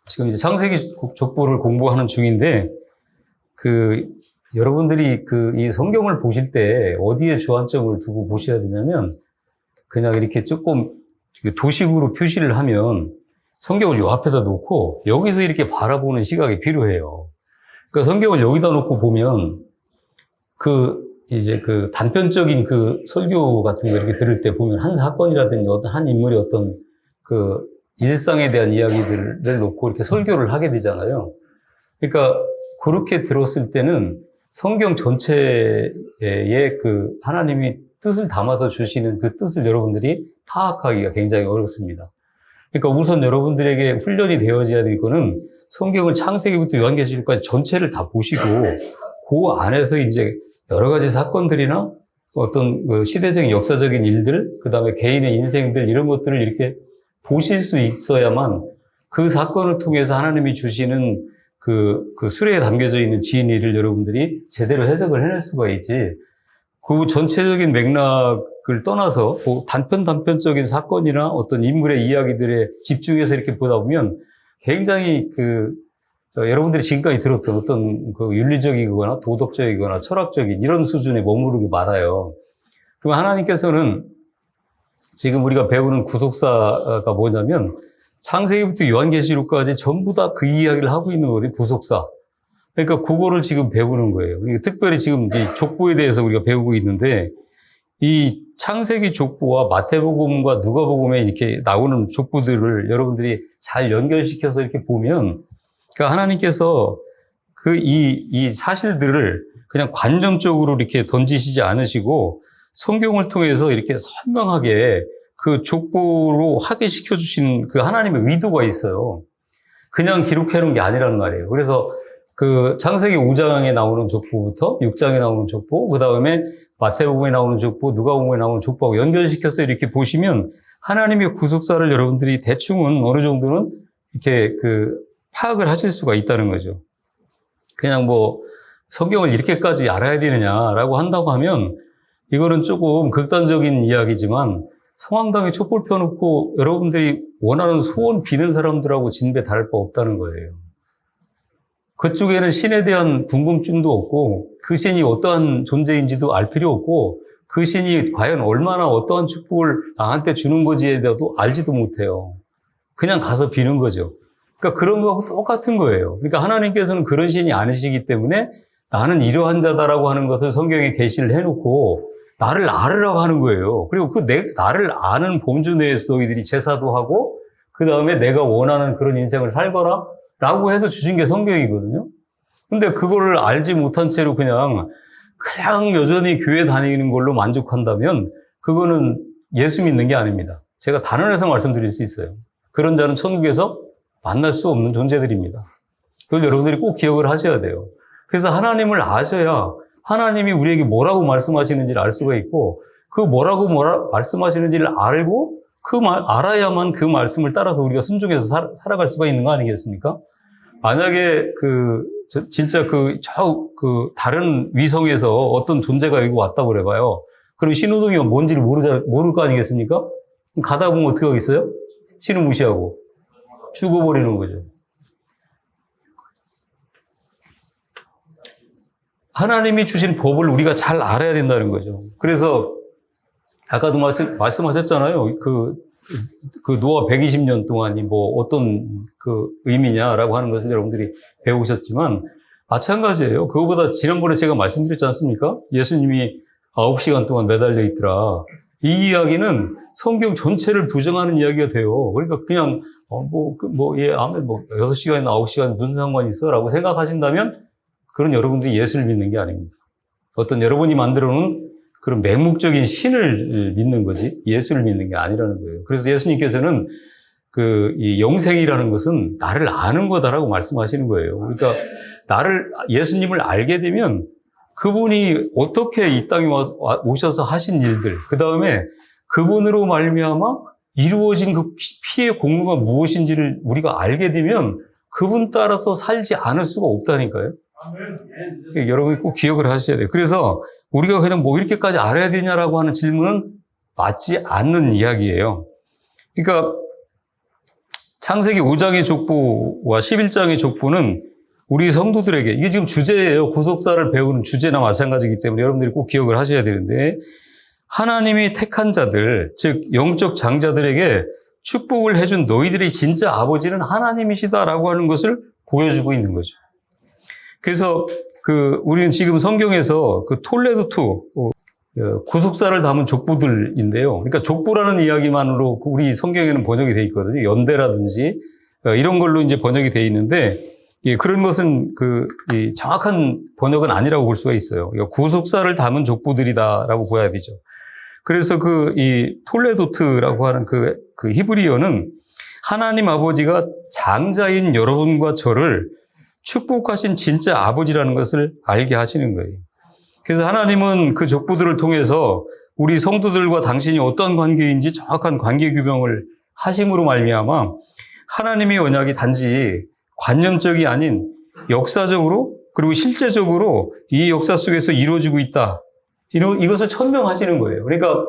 지금 이제 창세기 족보를 공부하는 중인데, 여러분들이 이 성경을 보실 때 어디에 주안점을 두고 보셔야 되냐면, 그냥 이렇게 조금 도식으로 표시를 하면 성경을 요 앞에다 놓고 여기서 이렇게 바라보는 시각이 필요해요. 그러니까 성경을 여기다 놓고 보면 이제 단편적인 설교 같은 거 이렇게 들을 때 보면 한 사건이라든지 어떤 한 인물의 어떤 일상에 대한 이야기들을 놓고 이렇게 설교를 하게 되잖아요. 그러니까 그렇게 들었을 때는 성경 전체에 하나님이 뜻을 담아서 주시는 그 뜻을 여러분들이 파악하기가 굉장히 어렵습니다. 그러니까 우선 여러분들에게 훈련이 되어져야 될 거는 성경을 창세기부터 요한계시록까지 전체를 다 보시고 그 안에서 이제 여러 가지 사건들이나 어떤 시대적인 역사적인 일들, 그 다음에 개인의 인생들 이런 것들을 이렇게 보실 수 있어야만 그 사건을 통해서 하나님이 주시는 수레에 담겨져 있는 진리를 여러분들이 제대로 해석을 해낼 수가 있지. 그 전체적인 맥락을 떠나서 단편적인 사건이나 어떤 인물의 이야기들에 집중해서 이렇게 보다 보면 굉장히 여러분들이 지금까지 들었던 어떤 윤리적이거나 도덕적이거나 철학적인 이런 수준에 머무르기 말아요. 그럼 하나님께서는 지금 우리가 배우는 구속사가 뭐냐면 창세기부터 요한계시록까지 전부 다 그 이야기를 하고 있는 거거든요. 구속사. 그러니까 그거를 지금 배우는 거예요. 특별히 지금 이 족보에 대해서 우리가 배우고 있는데 이 창세기 족보와 마태복음과 누가복음에 이렇게 나오는 족보들을 여러분들이 잘 연결시켜서 이렇게 보면 그러니까 하나님께서 이 사실들을 그냥 관념적으로 이렇게 던지시지 않으시고 성경을 통해서 이렇게 선명하게 그 족보로 확인시켜 주시는 그 하나님의 의도가 있어요. 그냥 기록해 놓은 게 아니란 말이에요. 그래서 창세기 5장에 나오는 족보부터 6장에 나오는 족보, 그 다음에 마태복음에 나오는 족보, 누가복음에 나오는 족보하고 연결시켜서 이렇게 보시면 하나님의 구속사를 여러분들이 대충은 어느 정도는 이렇게 파악을 하실 수가 있다는 거죠. 그냥 성경을 이렇게까지 알아야 되느냐라고 한다고 하면 이거는 조금 극단적인 이야기지만 성황당에 촛불 펴놓고 여러분들이 원하는 소원 비는 사람들하고 진배 다를 바 없다는 거예요. 그쪽에는 신에 대한 궁금증도 없고 그 신이 어떠한 존재인지도 알 필요 없고 그 신이 과연 얼마나 어떠한 축복을 나한테 주는 건지에 대해서도 알지도 못해요. 그냥 가서 비는 거죠. 그러니까 그런 거하고 똑같은 거예요. 그러니까 하나님께서는 그런 신이 아니시기 때문에 나는 이러한 자다라고 하는 것을 성경에 계시를 해놓고 나를 알으라고 하는 거예요. 그리고 나를 아는 범주 내에서 너희들이 제사도 하고 그 다음에 내가 원하는 그런 인생을 살거라 라고 해서 주신 게 성경이거든요. 근데 그거를 알지 못한 채로 그냥 여전히 교회 다니는 걸로 만족한다면 그거는 예수 믿는 게 아닙니다. 제가 단언해서 말씀드릴 수 있어요. 그런 자는 천국에서 만날 수 없는 존재들입니다. 그걸 여러분들이 꼭 기억을 하셔야 돼요. 그래서 하나님을 아셔야 하나님이 우리에게 뭐라고 말씀하시는지를 알 수가 있고 뭐라고 말씀하시는지를 알고 알아야만 그 말씀을 따라서 우리가 순종해서 살아갈 수가 있는 거 아니겠습니까? 만약에 진짜 다른 위성에서 어떤 존재가 여기 왔다고 그래봐요. 그럼 신호등이 뭔지를 모를 거 아니겠습니까? 가다 보면 어떻게 하겠어요? 신호 무시하고 죽어버리는 거죠. 하나님이 주신 법을 우리가 잘 알아야 된다는 거죠. 그래서 아까도 말씀하셨잖아요. 노아 120년 동안이 어떤 의미냐라고 하는 것을 여러분들이 배우셨지만 마찬가지예요. 그거보다 지난번에 제가 말씀드렸지 않습니까? 예수님이 9시간 동안 매달려 있더라. 이 이야기는 성경 전체를 부정하는 이야기가 돼요. 그러니까 그냥 아멘 6시간이나 9시간 무슨 상관이 있어? 라고 생각하신다면 그런 여러분들이 예수를 믿는 게 아닙니다. 어떤 여러분이 만들어 놓은 그런 맹목적인 신을 믿는 거지 예수를 믿는 게 아니라는 거예요. 그래서 예수님께서는 이 영생이라는 것은 나를 아는 거다라고 말씀하시는 거예요. 그러니까 예수님을 알게 되면 그분이 어떻게 이 땅에 오셔서 하신 일들, 그 다음에 그분으로 말미암아 이루어진 그 피의 공로가 무엇인지를 우리가 알게 되면 그분 따라서 살지 않을 수가 없다니까요. 여러분이 꼭 기억을 하셔야 돼요. 그래서 우리가 그냥 이렇게까지 알아야 되냐라고 하는 질문은 맞지 않는 이야기예요. 그러니까 창세기 5장의 족보와 11장의 족보는 우리 성도들에게, 이게 지금 주제예요. 구속사를 배우는 주제나 마찬가지이기 때문에 여러분들이 꼭 기억을 하셔야 되는데, 하나님이 택한 자들, 즉 영적 장자들에게 축복을 해준 너희들의 진짜 아버지는 하나님이시다라고 하는 것을 보여주고 있는 거죠. 그래서 우리는 지금 성경에서 톨레도트, 구속사를 담은 족보들인데요. 그러니까 족보라는 이야기만으로 우리 성경에는 번역이 되어 있거든요. 연대라든지 이런 걸로 이제 번역이 되어 있는데, 그런 것은 이 정확한 번역은 아니라고 볼 수가 있어요. 구속사를 담은 족보들이다라고 봐야 되죠. 그래서 이 톨레도트라고 하는 그 히브리어는 하나님 아버지가 장자인 여러분과 저를 축복하신 진짜 아버지라는 것을 알게 하시는 거예요. 그래서 하나님은 그 족보들을 통해서 우리 성도들과 당신이 어떠한 관계인지 정확한 관계 규명을 하심으로 말미암아 하나님의 언약이 단지 관념적이 아닌 역사적으로 그리고 실제적으로 이 역사 속에서 이루어지고 있다. 이것을 천명하시는 거예요. 그러니까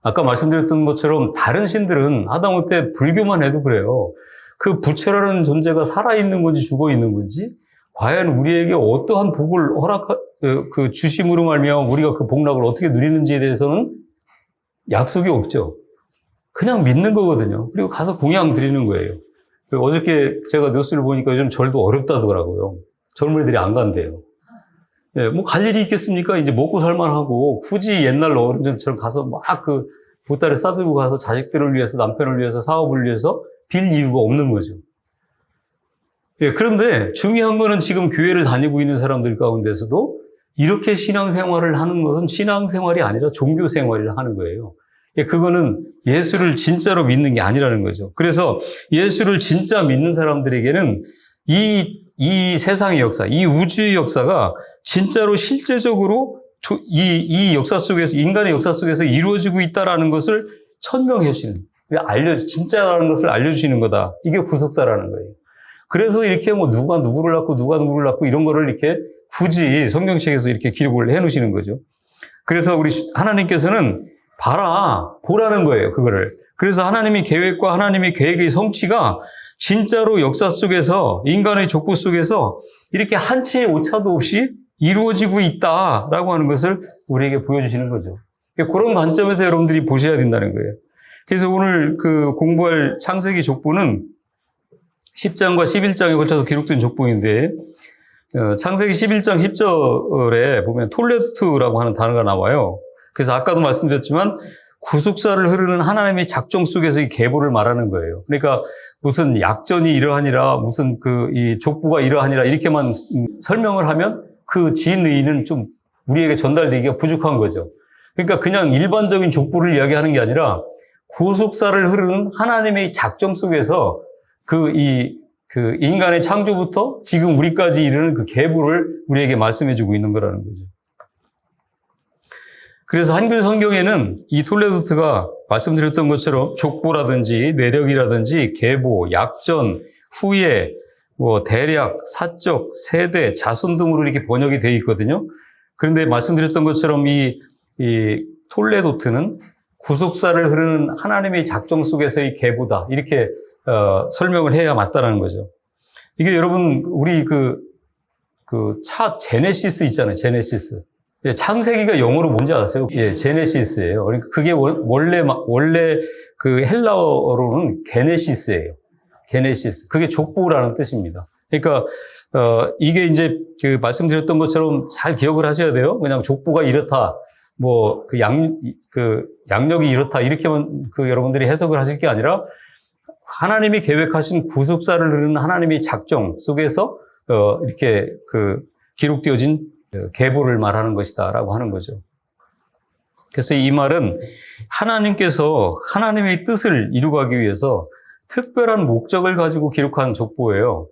아까 말씀드렸던 것처럼 다른 신들은 하다못해 때 불교만 해도 그래요. 그 부처라는 존재가 살아있는 건지 죽어있는 건지 과연 우리에게 어떠한 복을 주심으로 말미암아 우리가 그 복락을 어떻게 누리는지에 대해서는 약속이 없죠. 그냥 믿는 거거든요. 그리고 가서 공양 드리는 거예요. 어저께 제가 뉴스를 보니까 요즘 절도 어렵다더라고요. 젊은이들이 안 간대요. 뭐 갈 일이 있겠습니까? 이제 먹고 살만하고 굳이 옛날 어른들처럼 가서 막 보따리 싸들고 가서 자식들을 위해서 남편을 위해서 사업을 위해서 빌 이유가 없는 거죠. 그런데 중요한 거는 지금 교회를 다니고 있는 사람들 가운데서도 이렇게 신앙생활을 하는 것은 신앙생활이 아니라 종교생활을 하는 거예요. 그거는 예수를 진짜로 믿는 게 아니라는 거죠. 그래서 예수를 진짜 믿는 사람들에게는 이 세상의 역사, 이 우주의 역사가 진짜로 실제적으로 이 역사 속에서, 인간의 역사 속에서 이루어지고 있다라는 것을 천명해 주시는, 진짜라는 것을 알려주시는 거다. 이게 구속사라는 거예요. 그래서 이렇게 누가 누구를 낳고 이런 거를 이렇게 굳이 성경책에서 이렇게 기록을 해 놓으시는 거죠. 그래서 우리 하나님께서는 보라는 거예요, 그거를. 그래서 하나님의 계획과 하나님의 계획의 성취가 진짜로 역사 속에서, 인간의 족보 속에서 이렇게 한치의 오차도 없이 이루어지고 있다라고 하는 것을 우리에게 보여주시는 거죠. 그런 관점에서 여러분들이 보셔야 된다는 거예요. 그래서 오늘 공부할 창세기 족보는 10장과 11장에 걸쳐서 기록된 족보인데, 창세기 11장 10절에 보면 톨레도트라고 하는 단어가 나와요. 그래서 아까도 말씀드렸지만 구속사를 흐르는 하나님의 작정 속에서 이 계보를 말하는 거예요. 그러니까 무슨 약전이 이러하니라, 무슨 이 족보가 이러하니라 이렇게만 설명을 하면 그 진의는 좀 우리에게 전달되기가 부족한 거죠. 그러니까 그냥 일반적인 족보를 이야기하는 게 아니라 구속사를 흐르는 하나님의 작정 속에서 인간의 창조부터 지금 우리까지 이르는 그 계보를 우리에게 말씀해주고 있는 거라는 거죠. 그래서 한글 성경에는 이 톨레도트가 말씀드렸던 것처럼 족보라든지 내력이라든지 계보, 약전, 후예, 대략, 사적, 세대, 자손 등으로 이렇게 번역이 되어 있거든요. 그런데 말씀드렸던 것처럼 이 톨레도트는 구속사를 흐르는 하나님의 작정 속에서의 계보다 이렇게 설명을 해야 맞다라는 거죠. 이게 여러분 우리 차 제네시스 있잖아요. 제네시스. 창세기가 영어로 뭔지 아세요? 제네시스예요. 그러니까 그게 원래 그 헬라어로는 게네시스예요. 게네시스. 그게 족보라는 뜻입니다. 그러니까 이게 이제 말씀드렸던 것처럼 잘 기억을 하셔야 돼요. 그냥 족보가 이렇다. 양력이 이렇다. 이렇게만 여러분들이 해석을 하실 게 아니라 하나님이 계획하신 구속사를 흐르는 하나님의 작정 속에서 이렇게 기록되어진 계보를 말하는 것이다라고 하는 거죠. 그래서 이 말은 하나님께서 하나님의 뜻을 이루기 위해서 특별한 목적을 가지고 기록한 족보예요.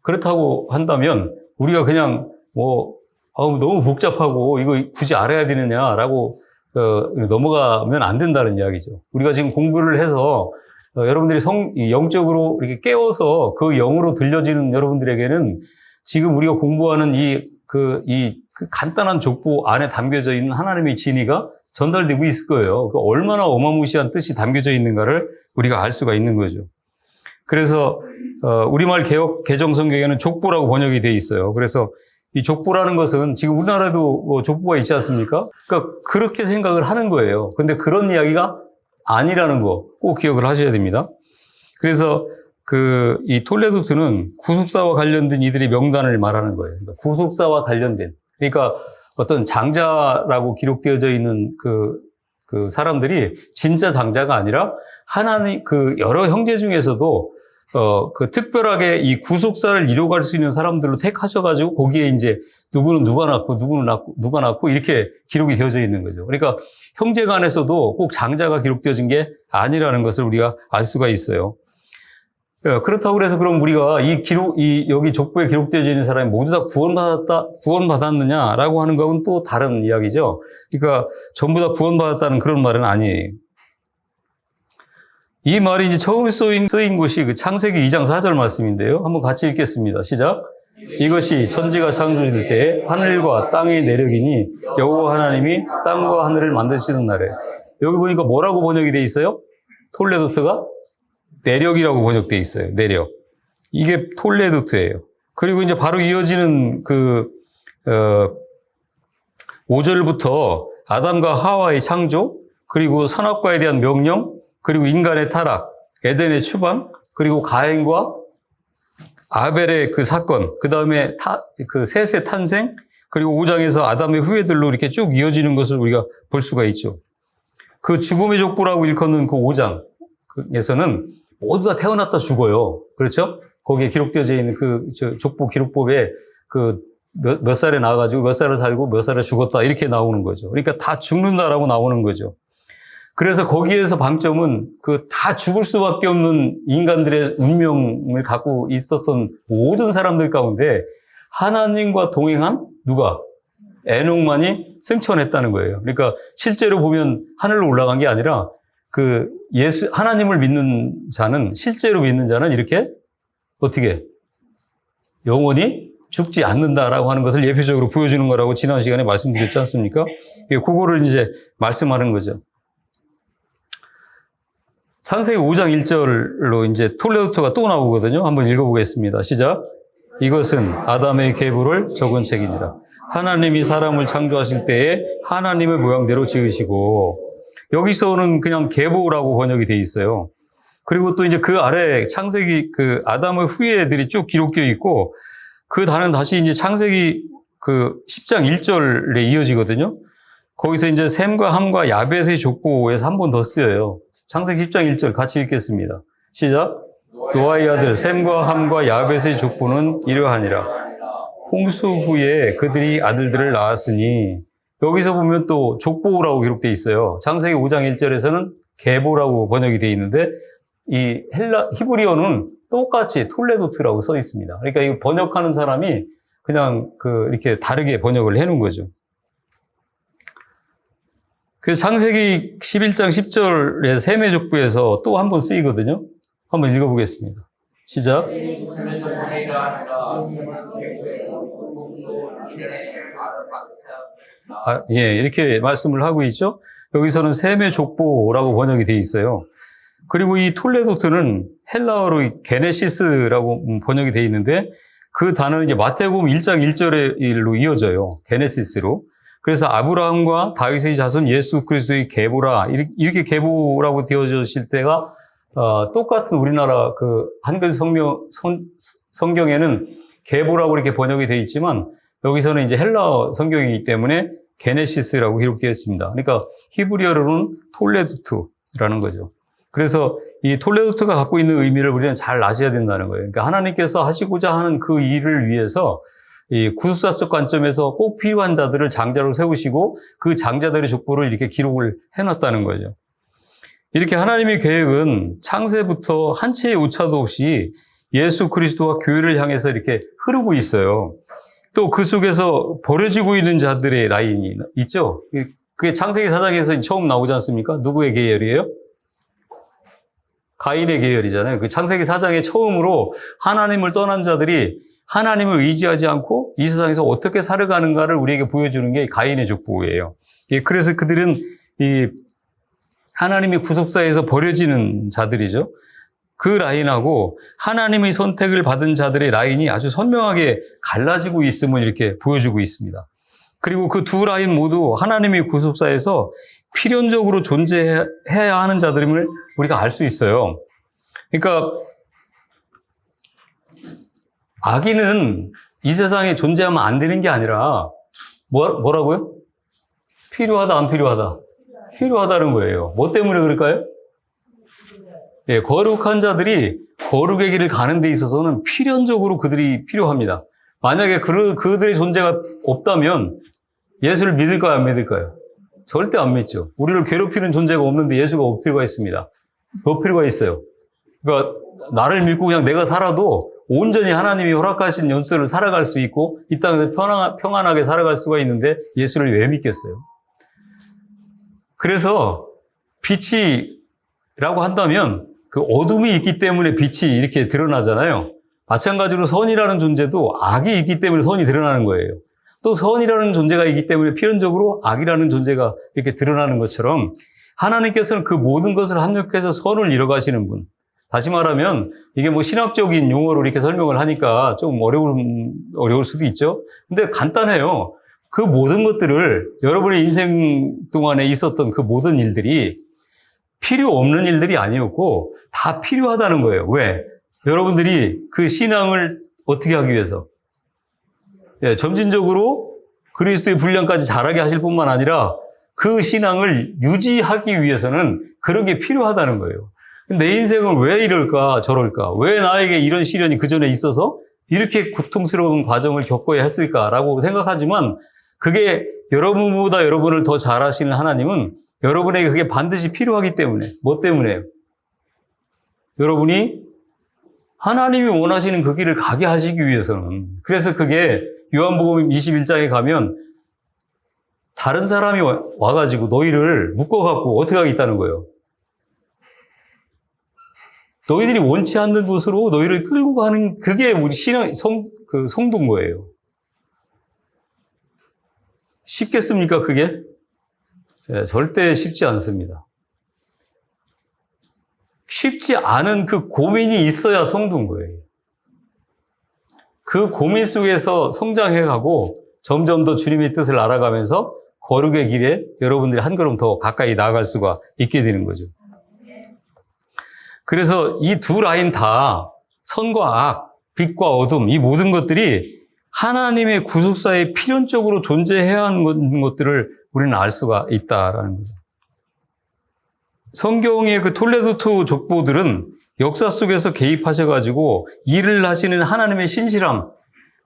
그렇다고 한다면 우리가 그냥 너무 복잡하고 이거 굳이 알아야 되느냐라고 넘어가면 안 된다는 이야기죠. 우리가 지금 공부를 해서 여러분들이 영적으로 이렇게 깨워서 그 영으로 들려지는 여러분들에게는 지금 우리가 공부하는 이 간단한 족보 안에 담겨져 있는 하나님의 진의가 전달되고 있을 거예요. 얼마나 어마무시한 뜻이 담겨져 있는가를 우리가 알 수가 있는 거죠. 그래서 우리말 개정 성경에는 족보라고 번역이 돼 있어요. 그래서 이 족보라는 것은 지금 우리나라에도 뭐 족보가 있지 않습니까? 그러니까 그렇게 생각을 하는 거예요. 근데 그런 이야기가 아니라는 거 꼭 기억을 하셔야 됩니다. 그래서 이 톨레도트는 구속사와 관련된 이들의 명단을 말하는 거예요. 그러니까 구속사와 관련된. 그러니까 어떤 장자라고 기록되어져 있는 그 사람들이 진짜 장자가 아니라 하나님, 여러 형제 중에서도 특별하게 이 구속사를 이뤄갈 수 있는 사람들로 택하셔가지고 거기에 이제 누구는 누가 낳고 누가 낳고 이렇게 기록이 되어져 있는 거죠. 그러니까 형제 간에서도 꼭 장자가 기록되어진 게 아니라는 것을 우리가 알 수가 있어요. 그렇다고 그래서 그럼 우리가 여기 족보에 기록되어져 있는 사람이 모두 다 구원받았느냐라고 하는 것은 또 다른 이야기죠. 그러니까 전부 다 구원받았다는 그런 말은 아니에요. 이 말이 이제 처음 쓰인 곳이 그 창세기 2장 4절 말씀인데요. 한번 같이 읽겠습니다. 시작. 이것이 천지가 창조될 때 하늘과 땅의 내력이니 여호와 하나님이 땅과 하늘을 만드시는 날에. 여기 보니까 뭐라고 번역이 돼 있어요? 톨레도트가 내력이라고 번역돼 있어요. 내력. 이게 톨레도트예요. 그리고 이제 바로 이어지는 5절부터 아담과 하와의 창조, 그리고 선악과에 대한 명령, 그리고 인간의 타락, 에덴의 추방, 그리고 가인과 아벨의 그 사건, 그 다음에 셋의 탄생, 그리고 5장에서 아담의 후예들로 이렇게 쭉 이어지는 것을 우리가 볼 수가 있죠. 그 죽음의 족보라고 일컫는 그 5장에서는 모두 다 태어났다 죽어요. 그렇죠? 거기에 기록되어져 있는 족보 기록법에 몇 살에 나와가지고 몇 살을 살고 몇 살에 죽었다 이렇게 나오는 거죠. 그러니까 다 죽는다라고 나오는 거죠. 그래서 거기에서 방점은 다 죽을 수밖에 없는 인간들의 운명을 갖고 있었던 모든 사람들 가운데 하나님과 동행한 누가? 에녹만이 승천했다는 거예요. 그러니까 실제로 보면 하늘로 올라간 게 아니라 하나님을 믿는 자는, 실제로 믿는 자는 이렇게 어떻게? 영원히 죽지 않는다라고 하는 것을 예표적으로 보여주는 거라고 지난 시간에 말씀드렸지 않습니까? 그거를 이제 말씀하는 거죠. 창세기 5장 1절로 이제 톨레도트가 또 나오거든요. 한번 읽어보겠습니다. 시작. 이것은 아담의 계보를 적은 책이니라. 하나님이 사람을 창조하실 때에 하나님의 모양대로 지으시고, 여기서는 그냥 계보라고 번역이 돼 있어요. 그리고 또 이제 그 아래 창세기 아담의 후예들이 쭉 기록되어 있고, 그 단어는 다시 이제 창세기 10장 1절에 이어지거든요. 거기서 이제 셈과 함과 야벳의 족보에서 한 번 더 쓰여요. 창세기 10장 1절 같이 읽겠습니다. 시작. 노아의 아들 셈과 함과 야벳의 족보는 이러하니라. 홍수 후에 그들이 아들들을 낳았으니, 여기서 보면 또 족보라고 기록되어 있어요. 창세기 5장 1절에서는 계보라고 번역이 되어 있는데, 이 히브리어는 똑같이 톨레도트라고 써 있습니다. 그러니까 이 번역하는 사람이 그냥 이렇게 다르게 번역을 해놓은 거죠. 그래서 창세기 11장 10절의 셈의 족보에서 또 한 번 쓰이거든요. 한번 읽어보겠습니다. 시작. 이렇게 말씀을 하고 있죠. 여기서는 셈의 족보라고 번역이 되어 있어요. 그리고 이 톨레도트는 헬라어로 게네시스라고 번역이 되어 있는데, 그 단어는 이제 마태복음 1장 1절로 이어져요. 게네시스로. 그래서 아브라함과 다윗의 자손 예수 그리스도의 계보라, 이렇게 계보라고 되어졌을 때가 똑같은 우리나라 한글 성경에는 계보라고 이렇게 번역이 되어 있지만, 여기서는 이제 헬라어 성경이기 때문에 게네시스라고 기록되어 있습니다. 그러니까 히브리어로는 톨레도트라는 거죠. 그래서 이 톨레도트가 갖고 있는 의미를 우리는 잘 아셔야 된다는 거예요. 그러니까 하나님께서 하시고자 하는 그 일을 위해서 이 구속사적 관점에서 꼭 필요한 자들을 장자로 세우시고 그 장자들의 족보를 이렇게 기록을 해놨다는 거죠. 이렇게 하나님의 계획은 창세부터 한 채의 오차도 없이 예수 그리스도와 교회를 향해서 이렇게 흐르고 있어요. 또 그 속에서 버려지고 있는 자들의 라인이 있죠. 그게 창세기 4장에서 처음 나오지 않습니까? 누구의 계열이에요? 가인의 계열이잖아요. 그 창세기 4장에 처음으로 하나님을 떠난 자들이 하나님을 의지하지 않고 이 세상에서 어떻게 살아가는가를 우리에게 보여주는 게 가인의 족보예요. 그래서 그들은 이 하나님의 구속사에서 버려지는 자들이죠. 그 라인하고 하나님의 선택을 받은 자들의 라인이 아주 선명하게 갈라지고 있음을 이렇게 보여주고 있습니다. 그리고 그 두 라인 모두 하나님의 구속사에서 필연적으로 존재해야 하는 자들임을 우리가 알 수 있어요. 그러니까 악인은 이 세상에 존재하면 안 되는 게 아니라 뭐라고요? 필요하다, 안 필요하다? 필요하다는 거예요. 뭐 때문에 그럴까요? 예, 거룩한 자들이 거룩의 길을 가는 데 있어서는 필연적으로 그들이 필요합니다. 만약에 그들의 존재가 없다면 예수를 믿을까요, 안 믿을까요? 절대 안 믿죠. 우리를 괴롭히는 존재가 없는데 예수가 올 필요가 있습니다. 올 필요가 있어요. 그러니까 나를 믿고 그냥 내가 살아도 온전히 하나님이 허락하신 연수를 살아갈 수 있고 이 땅에서 평안하게 살아갈 수가 있는데 예수를 왜 믿겠어요? 그래서 빛이라고 한다면 그 어둠이 있기 때문에 빛이 이렇게 드러나잖아요. 마찬가지로 선이라는 존재도 악이 있기 때문에 선이 드러나는 거예요. 또 선이라는 존재가 있기 때문에 필연적으로 악이라는 존재가 이렇게 드러나는 것처럼 하나님께서는 그 모든 것을 합력해서 선을 이뤄가시는 분. 다시 말하면 이게 뭐 신학적인 용어로 이렇게 설명을 하니까 좀 어려울 수도 있죠. 근데 간단해요. 그 모든 것들을 여러분의 인생 동안에 있었던 그 모든 일들이 필요 없는 일들이 아니었고 다 필요하다는 거예요. 왜? 여러분들이 그 신앙을 어떻게 하기 위해서? 예, 점진적으로 그리스도의 분량까지 자라게 하실 뿐만 아니라 그 신앙을 유지하기 위해서는 그런 게 필요하다는 거예요. 내 인생은 왜 이럴까 저럴까? 왜 나에게 이런 시련이 그전에 있어서 이렇게 고통스러운 과정을 겪어야 했을까라고 생각하지만 그게 여러분보다 여러분을 더 잘 아시는 하나님은 여러분에게 그게 반드시 필요하기 때문에. 뭐 때문에요? 여러분이 하나님이 원하시는 그 길을 가게 하시기 위해서는. 그래서 그게 요한복음 21장에 가면 다른 사람이 와가지고 너희를 묶어갖고 어떻게 하겠다는 거예요? 너희들이 원치 않는 곳으로 너희를 끌고 가는 그게 우리 신앙 성도인 거예요. 쉽겠습니까, 그게? 네, 절대 쉽지 않습니다. 쉽지 않은 그 고민이 있어야 성도인 거예요. 그 고민 속에서 성장해가고 점점 더 주님의 뜻을 알아가면서 거룩의 길에 여러분들이 한 걸음 더 가까이 나아갈 수가 있게 되는 거죠. 그래서 이 두 라인 다 선과 악, 빛과 어둠 이 모든 것들이 하나님의 구속사에 필연적으로 존재해야 하는 것들을 우리는 알 수가 있다라는 거죠. 성경의 그 톨레도 족보들은 역사 속에서 개입하셔가지고 일을 하시는 하나님의 신실함,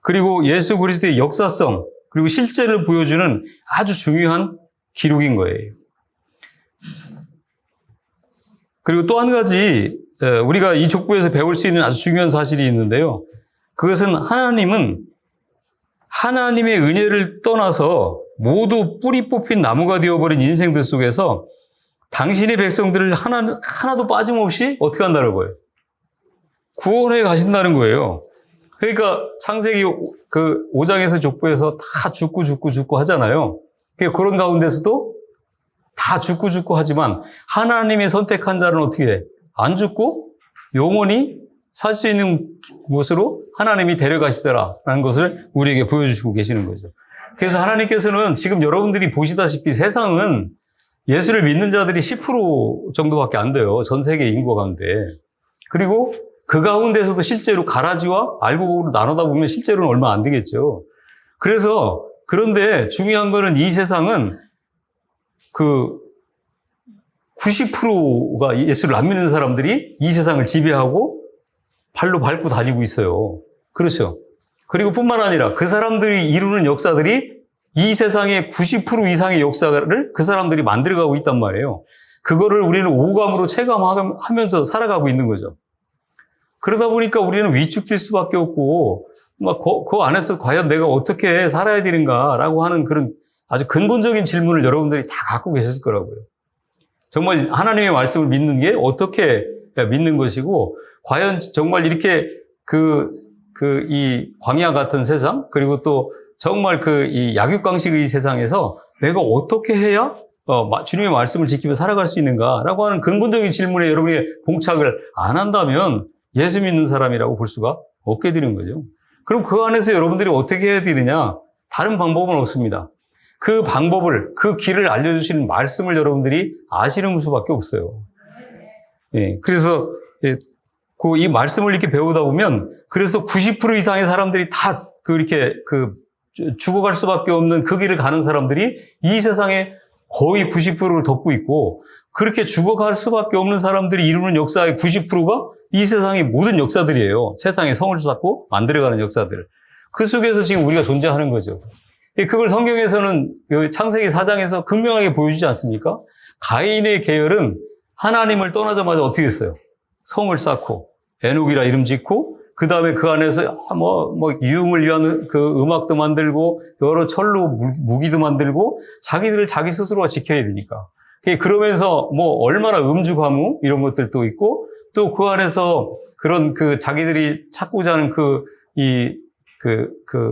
그리고 예수 그리스도의 역사성, 그리고 실제를 보여주는 아주 중요한 기록인 거예요. 그리고 또 한 가지 우리가 이 족보에서 배울 수 있는 아주 중요한 사실이 있는데요. 그것은 하나님은 하나님의 은혜를 떠나서 모두 뿌리 뽑힌 나무가 되어버린 인생들 속에서 당신의 백성들을 하나도 빠짐없이 어떻게 한다는 거예요? 구원해 가신다는 거예요. 그러니까 창세기 그 5장에서 족보에서 다 죽고 하잖아요. 그런 가운데서도 다 죽고 하지만 하나님이 선택한 자는 어떻게 해? 안 죽고 영원히 살 수 있는 곳으로 하나님이 데려가시더라라는 것을 우리에게 보여주시고 계시는 거죠. 그래서 하나님께서는 지금 여러분들이 보시다시피 세상은 예수를 믿는 자들이 10% 정도밖에 안 돼요. 전 세계 인구 가운데. 그리고 그 가운데서도 실제로 가라지와 알곡으로 나누다 보면 실제로는 얼마 안 되겠죠. 그런데 중요한 거는 이 세상은 그 90%가 예수를 안 믿는 사람들이 이 세상을 지배하고 발로 밟고 다니고 있어요. 그렇죠. 그리고 뿐만 아니라 그 사람들이 이루는 역사들이 이 세상의 90% 이상의 역사를 그 사람들이 만들어가고 있단 말이에요. 그거를 우리는 오감으로 체감하면서 살아가고 있는 거죠. 그러다 보니까 우리는 위축될 수밖에 없고, 그 안에서 과연 내가 어떻게 살아야 되는가라고 하는 그런 아주 근본적인 질문을 여러분들이 다 갖고 계실 거라고요. 정말 하나님의 말씀을 믿는 게 어떻게 믿는 것이고, 과연 정말 이렇게 이 광야 같은 세상, 그리고 또 정말 이 약육강식의 세상에서 내가 어떻게 해야 주님의 말씀을 지키며 살아갈 수 있는가라고 하는 근본적인 질문에 여러분이 봉착을 안 한다면 예수 믿는 사람이라고 볼 수가 없게 되는 거죠. 그럼 그 안에서 여러분들이 어떻게 해야 되느냐? 다른 방법은 없습니다. 그 방법을, 그 길을 알려주시는 말씀을 여러분들이 아시는 수밖에 없어요. 예, 그래서 이 말씀을 이렇게 배우다 보면 그래서 90% 이상의 사람들이 다 이렇게 죽어갈 수밖에 없는 그 길을 가는 사람들이 이 세상에 거의 90%를 덮고 있고 그렇게 죽어갈 수밖에 없는 사람들이 이루는 역사의 90%가 이 세상의 모든 역사들이에요. 세상에 성을 쌓고 만들어가는 역사들. 그 속에서 지금 우리가 존재하는 거죠. 그걸 성경에서는 창세기 4장에서 극명하게 보여주지 않습니까? 가인의 계열은 하나님을 떠나자마자 어떻게 했어요? 성을 쌓고 에녹이라 이름 짓고 그 다음에 그 안에서 유흥을 위한 그 음악도 만들고 여러 철로 무기도 만들고 자기들을 자기 스스로가 지켜야 되니까. 그러면서 얼마나 음주가무 이런 것들도 있고 또 그 안에서 그런 자기들이 찾고자 하는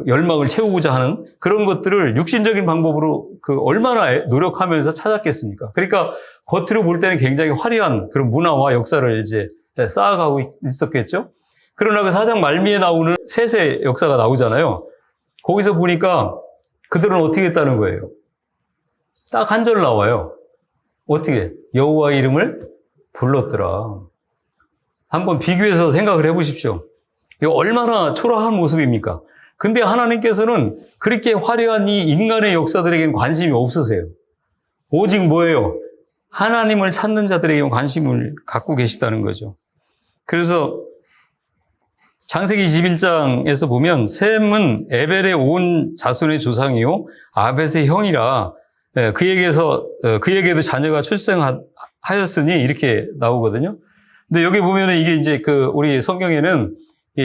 열망을 채우고자 하는 그런 것들을 육신적인 방법으로 얼마나 노력하면서 찾았겠습니까? 그러니까 겉으로 볼 때는 굉장히 화려한 그런 문화와 역사를 이제 쌓아가고 있었겠죠? 그러나 그 4장 말미에 나오는 셋의 역사가 나오잖아요. 거기서 보니까 그들은 어떻게 했다는 거예요? 딱 한 절 나와요. 어떻게? 여호와의 이름을 불렀더라. 한번 비교해서 생각을 해보십시오. 이거 얼마나 초라한 모습입니까? 근데 하나님께서는 그렇게 화려한 이 인간의 역사들에겐 관심이 없으세요. 오직 뭐예요? 하나님을 찾는 자들에게 관심을 갖고 계시다는 거죠. 그래서 창세기 21장에서 보면 셈은 에벨의 온 자손의 조상이요 아벳의 형이라 그에게도 자녀가 출생하였으니 이렇게 나오거든요. 근데 여기 보면은 이게 이제 우리 성경에는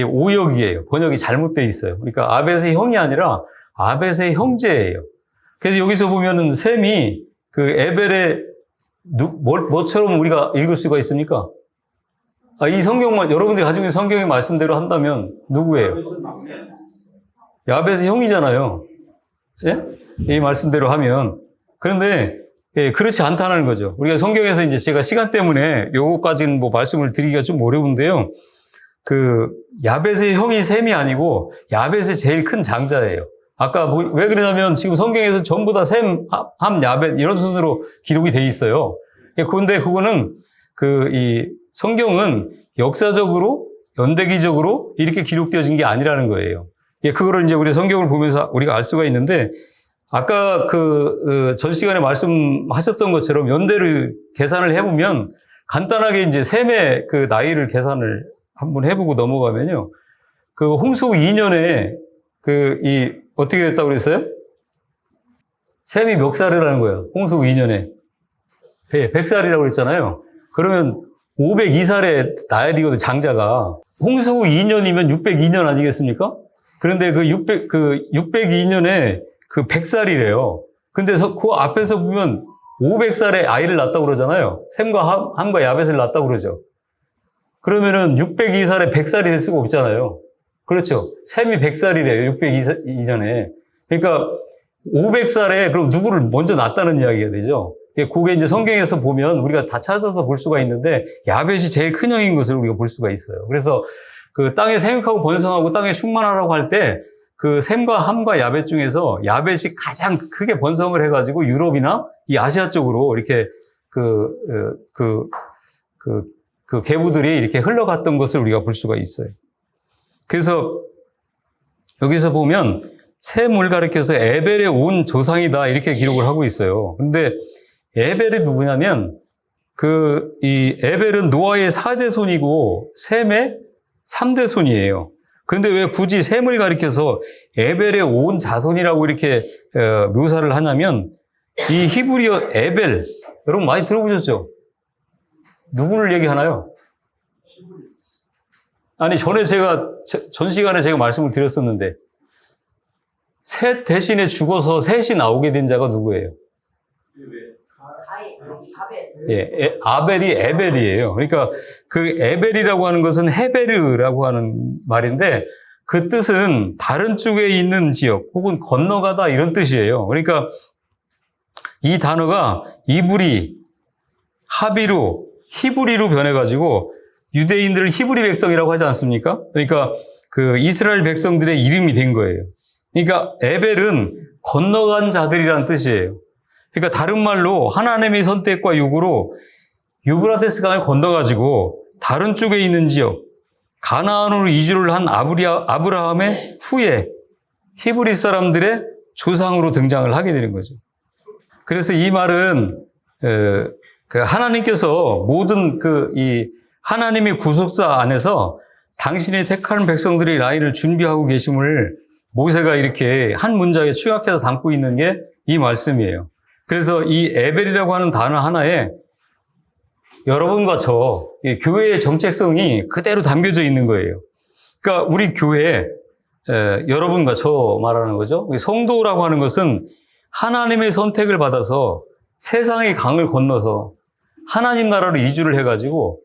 오역이에요. 번역이 잘못되어 있어요. 그러니까 아벳의 형이 아니라 아벳의 형제예요. 그래서 여기서 보면은 셈이 에벨의 뭐처럼 우리가 읽을 수가 있습니까? 이 성경만 여러분들이 가지고 있는 성경의 말씀대로 한다면 누구예요? 야벳의 형이잖아요. 예? 이 말씀대로 하면. 그런데 그렇지 않다는 거죠. 우리가 성경에서 이제 제가 시간 때문에 요거까지는 말씀을 드리기가 좀 어려운데요. 야벳의 형이 셈이 아니고 야벳의 제일 큰 장자예요. 아까 왜 그러냐면 지금 성경에서 전부 다 셈, 함, 야벳 이런 순서로 기록이 돼 있어요. 그런데 그거는 이 성경은 역사적으로 연대기적으로 이렇게 기록되어진 게 아니라는 거예요. 그거를 이제 우리 성경을 보면서 우리가 알 수가 있는데 아까 전 시간에 말씀하셨던 것처럼 연대를 계산을 해보면 간단하게 이제 셈의 나이를 계산을 한번 해보고 넘어가면요. 홍수 2년에 어떻게 됐다고 그랬어요? 셈이 몇 살이라는 거예요? 홍수 2년에. 100살이라고 그랬잖아요. 그러면 502살에 나야 되거든, 장자가. 홍수 2년이면 602년 아니겠습니까? 그런데 602년에 100살이래요. 근데 그 앞에서 보면 500살에 아이를 낳았다고 그러잖아요. 셈과 함과 야벳을 낳았다고 그러죠. 그러면은 602살에 100살이 될 수가 없잖아요. 그렇죠. 셈이 100살이래요. 602년에. 그러니까 500살에 그럼 누구를 먼저 낳았다는 이야기가 되죠. 그게 이제 성경에서 보면 우리가 다 찾아서 볼 수가 있는데 야벳이 제일 큰 형인 것을 우리가 볼 수가 있어요. 그래서 땅에 생육하고 번성하고 땅에 충만하라고 할 때 셈과 함과 야벳 중에서 야벳이 가장 크게 번성을 해가지고 유럽이나 이 아시아 쪽으로 이렇게 계보들이 이렇게 흘러갔던 것을 우리가 볼 수가 있어요. 그래서 여기서 보면 셈을 가리켜서 에벨의 온 조상이다 이렇게 기록을 하고 있어요. 그런데 에벨이 누구냐면 이 에벨은 노아의 4대 손이고 셈의 3대 손이에요. 그런데 왜 굳이 셈을 가리켜서 에벨의 온 자손이라고 이렇게 묘사를 하냐면 이 히브리어 에벨 여러분 많이 들어보셨죠? 누구를 얘기하나요? 아니 전 시간에 제가 말씀을 드렸었는데 셋 대신에 죽어서 셋이 나오게 된 자가 누구예요? 아벨이 에벨이에요. 그러니까 에벨이라고 하는 것은 헤베르라고 하는 말인데 그 뜻은 다른 쪽에 있는 지역 혹은 건너가다 이런 뜻이에요. 그러니까 이 단어가 이브리, 하비루, 히브리로 변해가지고 유대인들을 히브리 백성이라고 하지 않습니까? 그러니까 그 이스라엘 백성들의 이름이 된 거예요. 그러니까 에벨은 건너간 자들이라는 뜻이에요. 그러니까 다른 말로 하나님의 선택과 요구로 유브라데스 강을 건너가지고 다른 쪽에 있는 지역, 가나안으로 이주를 한 아브라함의 후예 히브리 사람들의 조상으로 등장을 하게 되는 거죠. 그래서 이 말은 하나님께서 모든 이 하나님의 구속사 안에서 당신이 택하는 백성들의 라인을 준비하고 계심을 모세가 이렇게 한 문장에 축약해서 담고 있는 게 이 말씀이에요. 그래서 이 에벨이라고 하는 단어 하나에 여러분과 저 교회의 정체성이 그대로 담겨져 있는 거예요. 그러니까 우리 교회 여러분과 저 말하는 거죠. 성도라고 하는 것은 하나님의 선택을 받아서 세상의 강을 건너서 하나님 나라로 이주를 해가지고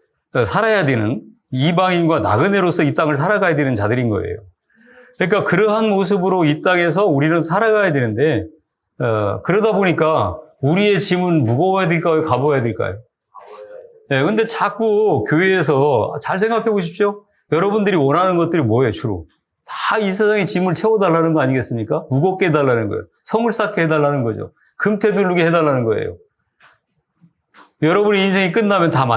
살아야 되는 이방인과 나그네로서 이 땅을 살아가야 되는 자들인 거예요. 그러니까 그러한 모습으로 이 땅에서 우리는 살아가야 되는데 그러다 보니까 우리의 짐은 무거워야 될까요? 가벼워야 될까요? 근데 자꾸 교회에서 잘 생각해 보십시오. 여러분들이 원하는 것들이 뭐예요, 주로? 다 이 세상의 짐을 채워달라는 거 아니겠습니까? 무겁게 해달라는 거예요. 성을 쌓게 해달라는 거죠. 금태두르게 해달라는 거예요. 여러분의 인생이 끝나면 다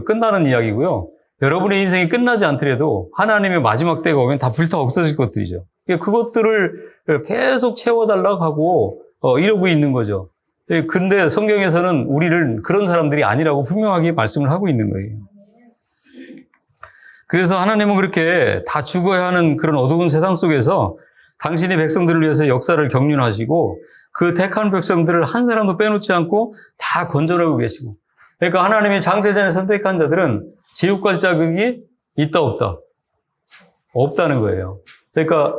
끝나는 이야기고요. 여러분의 인생이 끝나지 않더라도 하나님의 마지막 때가 오면 다 불타 없어질 것들이죠. 그것들을 계속 채워달라고 하고 이러고 있는 거죠. 근데 성경에서는 우리를 그런 사람들이 아니라고 분명하게 말씀을 하고 있는 거예요. 그래서 하나님은 그렇게 다 죽어야 하는 그런 어두운 세상 속에서 당신의 백성들을 위해서 역사를 경륜하시고 그 택한 백성들을 한 사람도 빼놓지 않고 다 건져내고 계시고, 그러니까 하나님이 장세전에 선택한 자들은 지옥 갈 자격이 있다 없다? 없다는 거예요. 그러니까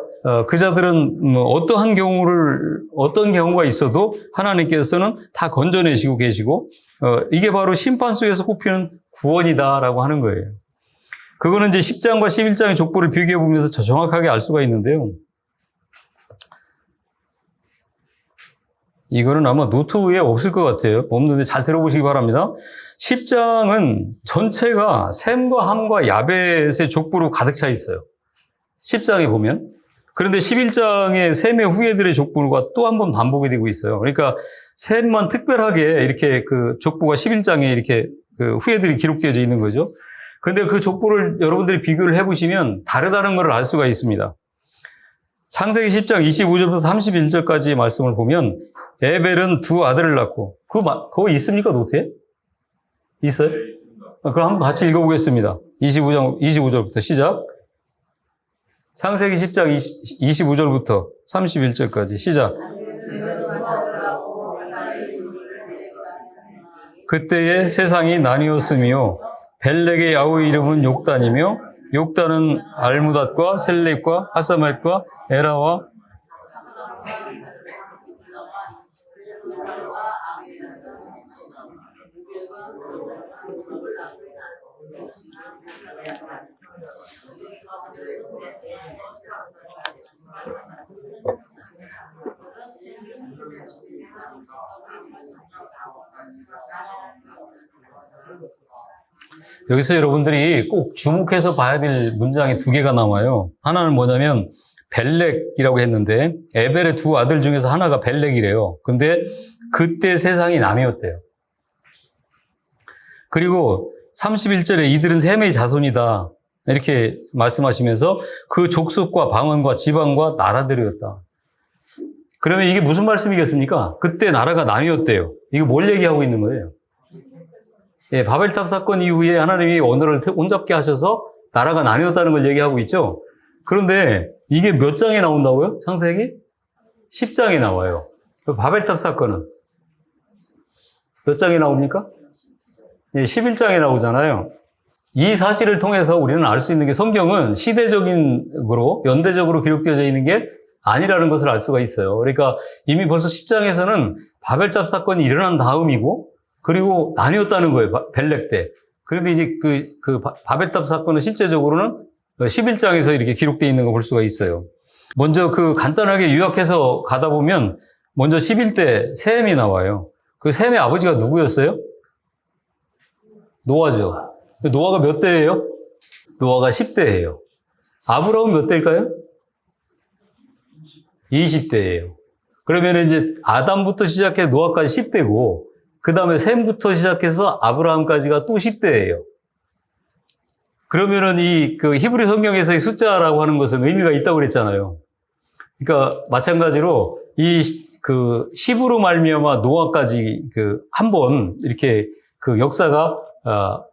그 자들은 어떤 경우가 있어도 하나님께서는 다 건져내시고 계시고 이게 바로 심판 속에서 꼽히는 구원이다라고 하는 거예요. 그거는 이제 10장과 11장의 족보를 비교해 보면서 정확하게 알 수가 있는데요. 이거는 아마 노트에 없을 것 같아요. 없는데 잘 들어보시기 바랍니다. 10장은 전체가 셈과 함과 야벳의 족보로 가득 차 있어요. 10장에 보면. 그런데 11장의 셈의 후예들의 족보가 또 한 번 반복이 되고 있어요. 그러니까 셈만 특별하게 이렇게 그 족보가 11장에 이렇게 그 후예들이 기록되어져 있는 거죠. 그런데 그 족보를 여러분들이 비교를 해보시면 다르다는 것을 알 수가 있습니다. 창세기 10장 25절부터 31절까지의 말씀을 보면 에벨은 두 아들을 낳고, 그거 있습니까, 노트에? 있어요? 그럼 한번 같이 읽어보겠습니다. 25절부터 시작. 창세기 10장 25절부터 31절까지 시작. 그때의 세상이 나뉘었으며 벨렉의 야후 이름은 욕단이며 욕단은 알무닷과 셀렙과 하사말과 에라와 여기서 여러분들이 꼭 주목해서 봐야 될 문장이 두 개가 나와요. 하나는 뭐냐면 벨렉이라고 했는데 에벨의 두 아들 중에서 하나가 벨렉이래요. 근데 그때 세상이 나뉘었대요. 그리고 31절에 이들은 셈의 자손이다 이렇게 말씀하시면서 그 족속과 방언과 지방과 나라들이었다. 그러면 이게 무슨 말씀이겠습니까? 그때 나라가 나뉘었대요. 이게 뭘 얘기하고 있는 거예요? 예, 바벨탑 사건 이후에 하나님이 언어를 온잡게 하셔서 나라가 나뉘었다는 걸 얘기하고 있죠. 그런데 이게 몇 장에 나온다고요? 창세기? 10장에 나와요. 바벨탑 사건은 몇 장에 나옵니까? 예, 11장에 나오잖아요. 이 사실을 통해서 우리는 알 수 있는 게 성경은 시대적으로 연대적으로 기록되어져 있는 게 아니라는 것을 알 수가 있어요. 그러니까 이미 벌써 10장에서는 바벨탑 사건이 일어난 다음이고 그리고 나뉘었다는 거예요. 벨렉 때. 그런데 이제 그 바벨탑 사건은 실제적으로는 11장에서 이렇게 기록되어 있는 거 볼 수가 있어요. 먼저 간단하게 요약해서 가다 보면 먼저 11대 셈이 나와요. 그 셈의 아버지가 누구였어요? 노아죠. 노아가 몇 대예요? 노아가 10대예요. 아브라함은 몇 대일까요? 20대예요. 그러면 이제 아담부터 시작해서 노아까지 10대고, 그 다음에 셈부터 시작해서 아브라함까지가 또 10대예요. 그러면은 그 히브리 성경에서의 숫자라고 하는 것은 의미가 있다고 그랬잖아요. 그러니까 마찬가지로 그 10으로 말미암아 노아까지 한 번 이렇게 그 역사가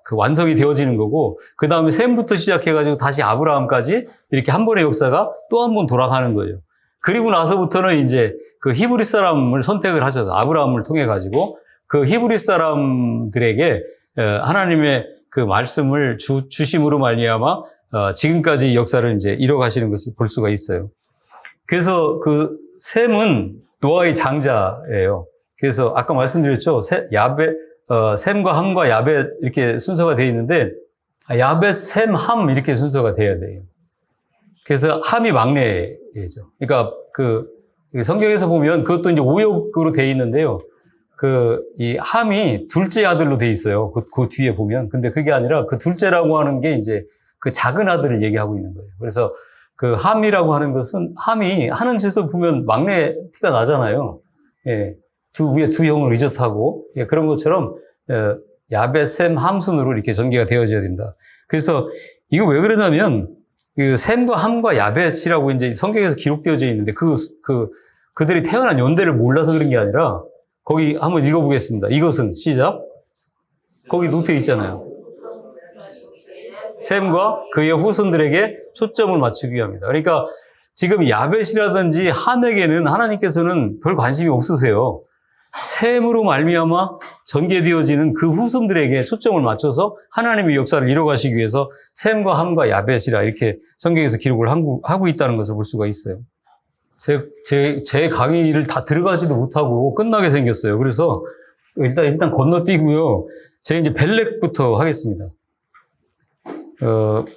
그 완성이 되어지는 거고, 그 다음에 셈부터 시작해가지고 다시 아브라함까지 이렇게 한 번의 역사가 또 한 번 돌아가는 거예요. 그리고 나서부터는 이제 그 히브리 사람을 선택을 하셔서 아브라함을 통해 가지고 그 히브리 사람들에게 하나님의 그 말씀을 주심으로 말미암아 지금까지 역사를 이제 이뤄가시는 것을 볼 수가 있어요. 그래서 그 셈은 노아의 장자예요. 그래서 아까 말씀드렸죠. 셈과 함과 야벳 이렇게 순서가 되어 있는데, 야벳, 셈, 함 이렇게 순서가 돼야 돼요. 그래서 함이 막내죠. 그러니까 그 성경에서 보면 그것도 이제 오역으로 되어 있는데요. 이 함이 둘째 아들로 되어 있어요. 그 뒤에 보면. 근데 그게 아니라 그 둘째라고 하는 게 이제 그 작은 아들을 얘기하고 있는 거예요. 그래서 그 함이라고 하는 것은, 함이 하는 짓을 보면 막내 티가 나잖아요. 예. 위에 두 형을 의젓하고, 예, 그런 것처럼, 야벳, 셈, 함 순으로 이렇게 전개가 되어져야 된다. 그래서 이거 왜 그러냐면, 그 셈과 함과 야벳이라고 이제 성경에서 기록되어져 있는데, 그들이 태어난 연대를 몰라서 그런 게 아니라, 거기 한번 읽어보겠습니다. 이것은, 시작. 거기 노트에 있잖아요. 셈과 그의 후손들에게 초점을 맞추기 위함이다. 그러니까 지금 야벳이라든지 함에게는 하나님께서는 별 관심이 없으세요. 셈으로 말미암아 전개되어지는 그 후손들에게 초점을 맞춰서 하나님의 역사를 이뤄가시기 위해서 셈과 함과 야벳이라 이렇게 성경에서 기록을 하고 있다는 것을 볼 수가 있어요. 제 강의를 다 들어가지도 못하고 끝나게 생겼어요. 그래서 일단 건너뛰고요. 제가 이제 벨렉부터 하겠습니다.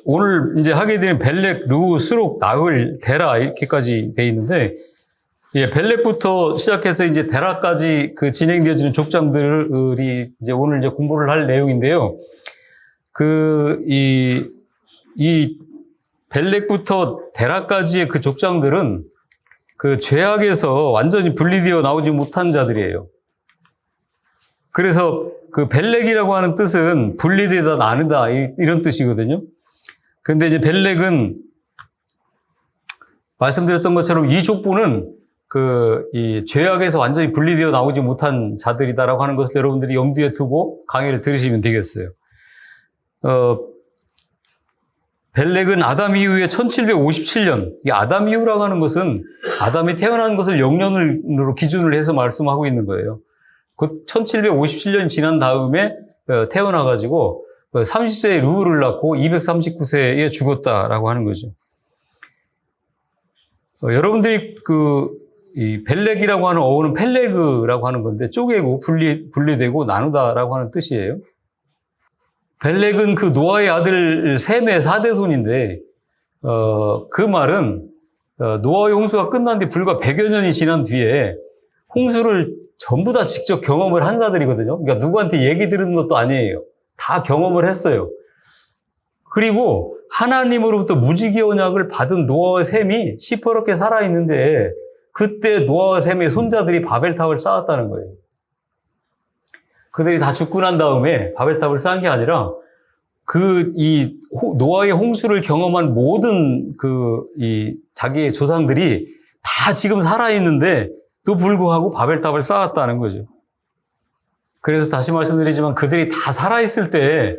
오늘 이제 하게 되는 벨렉, 루, 스록, 나흘, 데라 이렇게까지 돼 있는데, 예, 벨렉부터 시작해서 이제 데라까지 그 진행되어지는 족장들이 이제 오늘 이제 공부를 할 내용인데요. 이 벨렉부터 데라까지의 그 족장들은 그 죄악에서 완전히 분리되어 나오지 못한 자들이에요. 그래서 그 벨렉이라고 하는 뜻은 분리되다 나누다 이런 뜻이거든요. 근데 이제 벨렉은 말씀드렸던 것처럼 이 족보는 이 죄악에서 완전히 분리되어 나오지 못한 자들이다라고 하는 것을 여러분들이 염두에 두고 강의를 들으시면 되겠어요. 벨렉은 아담 이후에 1757년, 이 아담 이후라고 하는 것은 아담이 태어난 것을 영년으로 기준을 해서 말씀하고 있는 거예요. 그 1757년 지난 다음에 태어나가지고 30세에 루를 낳고 239세에 죽었다라고 하는 거죠. 여러분들이 이 벨렉이라고 하는 어원은 펠레그라고 하는 건데 쪼개고 분리되고 나누다라고 하는 뜻이에요. 벨렉은 그 노아의 아들 셈의 4대손인데 그 말은 노아의 홍수가 끝난 뒤 불과 100여 년이 지난 뒤에 홍수를 전부 다 직접 경험을 한 자들이거든요. 그러니까 누구한테 얘기 들은 것도 아니에요. 다 경험을 했어요. 그리고 하나님으로부터 무지개 언약을 받은 노아와 셈이 시퍼렇게 살아있는데 그때 노아와 셈의 손자들이 바벨탑을 쌓았다는 거예요. 그들이 다 죽고 난 다음에 바벨탑을 쌓은 게 아니라 노아의 홍수를 경험한 모든 자기의 조상들이 다 지금 살아있는데 또 불구하고 바벨탑을 쌓았다는 거죠. 그래서 다시 말씀드리지만 그들이 다 살아있을 때,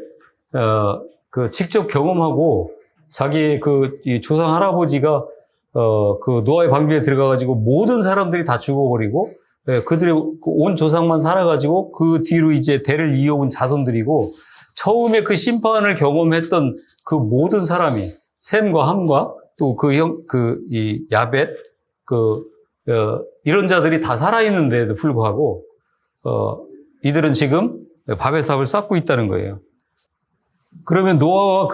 직접 경험하고 자기의 이 조상 할아버지가, 노아의 방주에 들어가가지고 모든 사람들이 다 죽어버리고, 그들의 온 조상만 살아가지고 그 뒤로 이제 대를 이어온 자손들이고, 처음에 그 심판을 경험했던 그 모든 사람이 셈과 함과 또 이 야벳, 이런 자들이 다 살아있는데도 불구하고, 이들은 지금 바벨탑을 쌓고 있다는 거예요. 그러면 노아와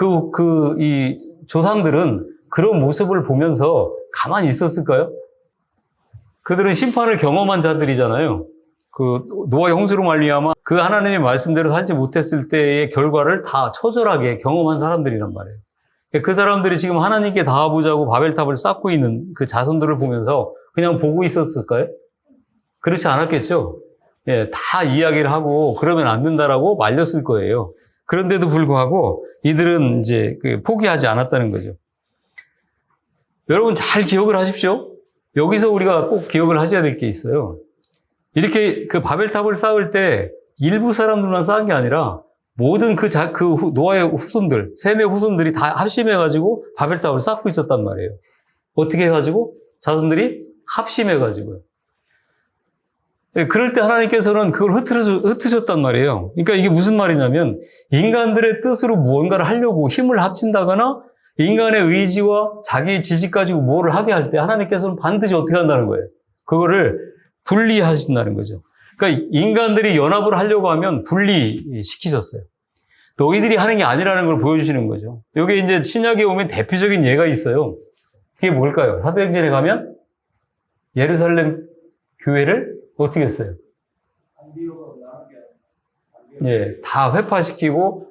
이 조상들은 그런 모습을 보면서 가만히 있었을까요? 그들은 심판을 경험한 자들이잖아요. 그 노아의 홍수로 말미암아 그 하나님의 말씀대로 살지 못했을 때의 결과를 다 처절하게 경험한 사람들이란 말이에요. 그 사람들이 지금 하나님께 닿아보자고 바벨탑을 쌓고 있는 그 자손들을 보면서 그냥 보고 있었을까요? 그렇지 않았겠죠. 예, 다 이야기를 하고 그러면 안 된다라고 말렸을 거예요. 그런데도 불구하고 이들은 이제 포기하지 않았다는 거죠. 여러분 잘 기억을 하십시오. 여기서 우리가 꼭 기억을 하셔야 될 게 있어요. 이렇게 그 바벨탑을 쌓을 때 일부 사람들만 쌓은 게 아니라 모든 노아의 후손들, 셈의 후손들이 다 합심해가지고 바벨탑을 쌓고 있었단 말이에요. 어떻게 해가지고? 자손들이 합심해가지고요. 그럴 때 하나님께서는 그걸 흩으셨단 말이에요. 그러니까 이게 무슨 말이냐면 인간들의 뜻으로 무언가를 하려고 힘을 합친다거나 인간의 의지와 자기의 지식 가지고 뭐를 하게 할 때 하나님께서는 반드시 어떻게 한다는 거예요? 그거를 분리하신다는 거죠. 그러니까 인간들이 연합을 하려고 하면 분리시키셨어요. 너희들이 하는 게 아니라는 걸 보여주시는 거죠. 여기 이제 신약에 오면 대표적인 예가 있어요. 그게 뭘까요? 사도행전에 가면 예루살렘 교회를 어떻게 했어요? 예, 다 회파시키고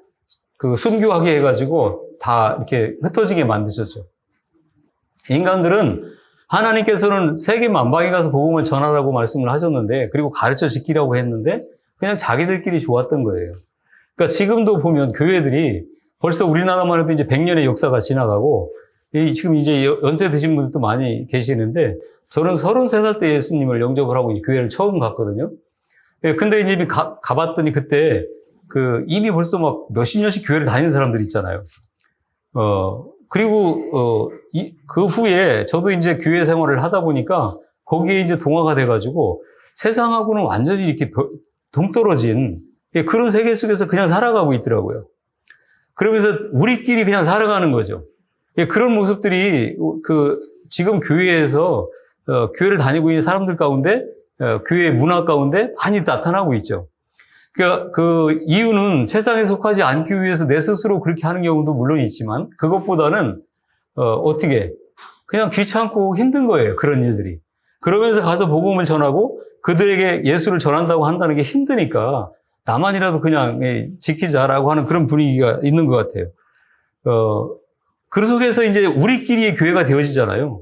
순교하게 해가지고 다 이렇게 흩어지게 만드셨죠. 인간들은 하나님께서는 세계 만방에 가서 복음을 전하라고 말씀을 하셨는데 그리고 가르쳐 지키라고 했는데 그냥 자기들끼리 좋았던 거예요. 그러니까 지금도 보면 교회들이 벌써 우리나라만 해도 이제 100년의 역사가 지나가고 지금 이제 연세 드신 분들도 많이 계시는데 저는 33살 때 예수님을 영접을 하고 교회를 처음 갔거든요. 근데 이제 가봤더니 그때 이미 벌써 막 몇십 년씩 교회를 다니는 사람들 있잖아요. 그리고 그 후에 저도 이제 교회 생활을 하다 보니까 거기에 이제 동화가 돼가지고 세상하고는 완전히 이렇게 동떨어진 그런 세계 속에서 그냥 살아가고 있더라고요. 그러면서 우리끼리 그냥 살아가는 거죠. 그런 모습들이 지금 교회에서 교회를 다니고 있는 사람들 가운데 교회 문화 가운데 많이 나타나고 있죠. 그러니까 그 이유는 세상에 속하지 않기 위해서 내 스스로 그렇게 하는 경우도 물론 있지만 그것보다는 어떻게 그냥 귀찮고 힘든 거예요. 그런 일들이. 그러면서 가서 복음을 전하고 그들에게 예수를 전한다고 한다는 게 힘드니까 나만이라도 그냥 지키자라고 하는 그런 분위기가 있는 것 같아요. 그 속에서 이제 우리끼리의 교회가 되어지잖아요.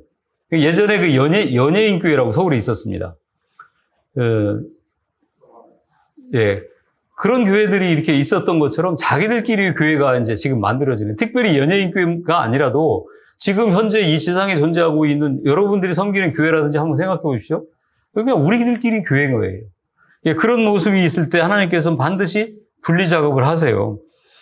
예전에 그 연예인 교회라고 서울에 있었습니다. 예. 그런 교회들이 이렇게 있었던 것처럼 자기들끼리의 교회가 이제 지금 만들어지는, 특별히 연예인 교회가 아니라도 지금 현재 이 세상에 존재하고 있는 여러분들이 섬기는 교회라든지 한번 생각해 보십시오. 그러니까 우리들끼리 교회인 거예요. 예, 그런 모습이 있을 때 하나님께서는 반드시 분리 작업을 하세요.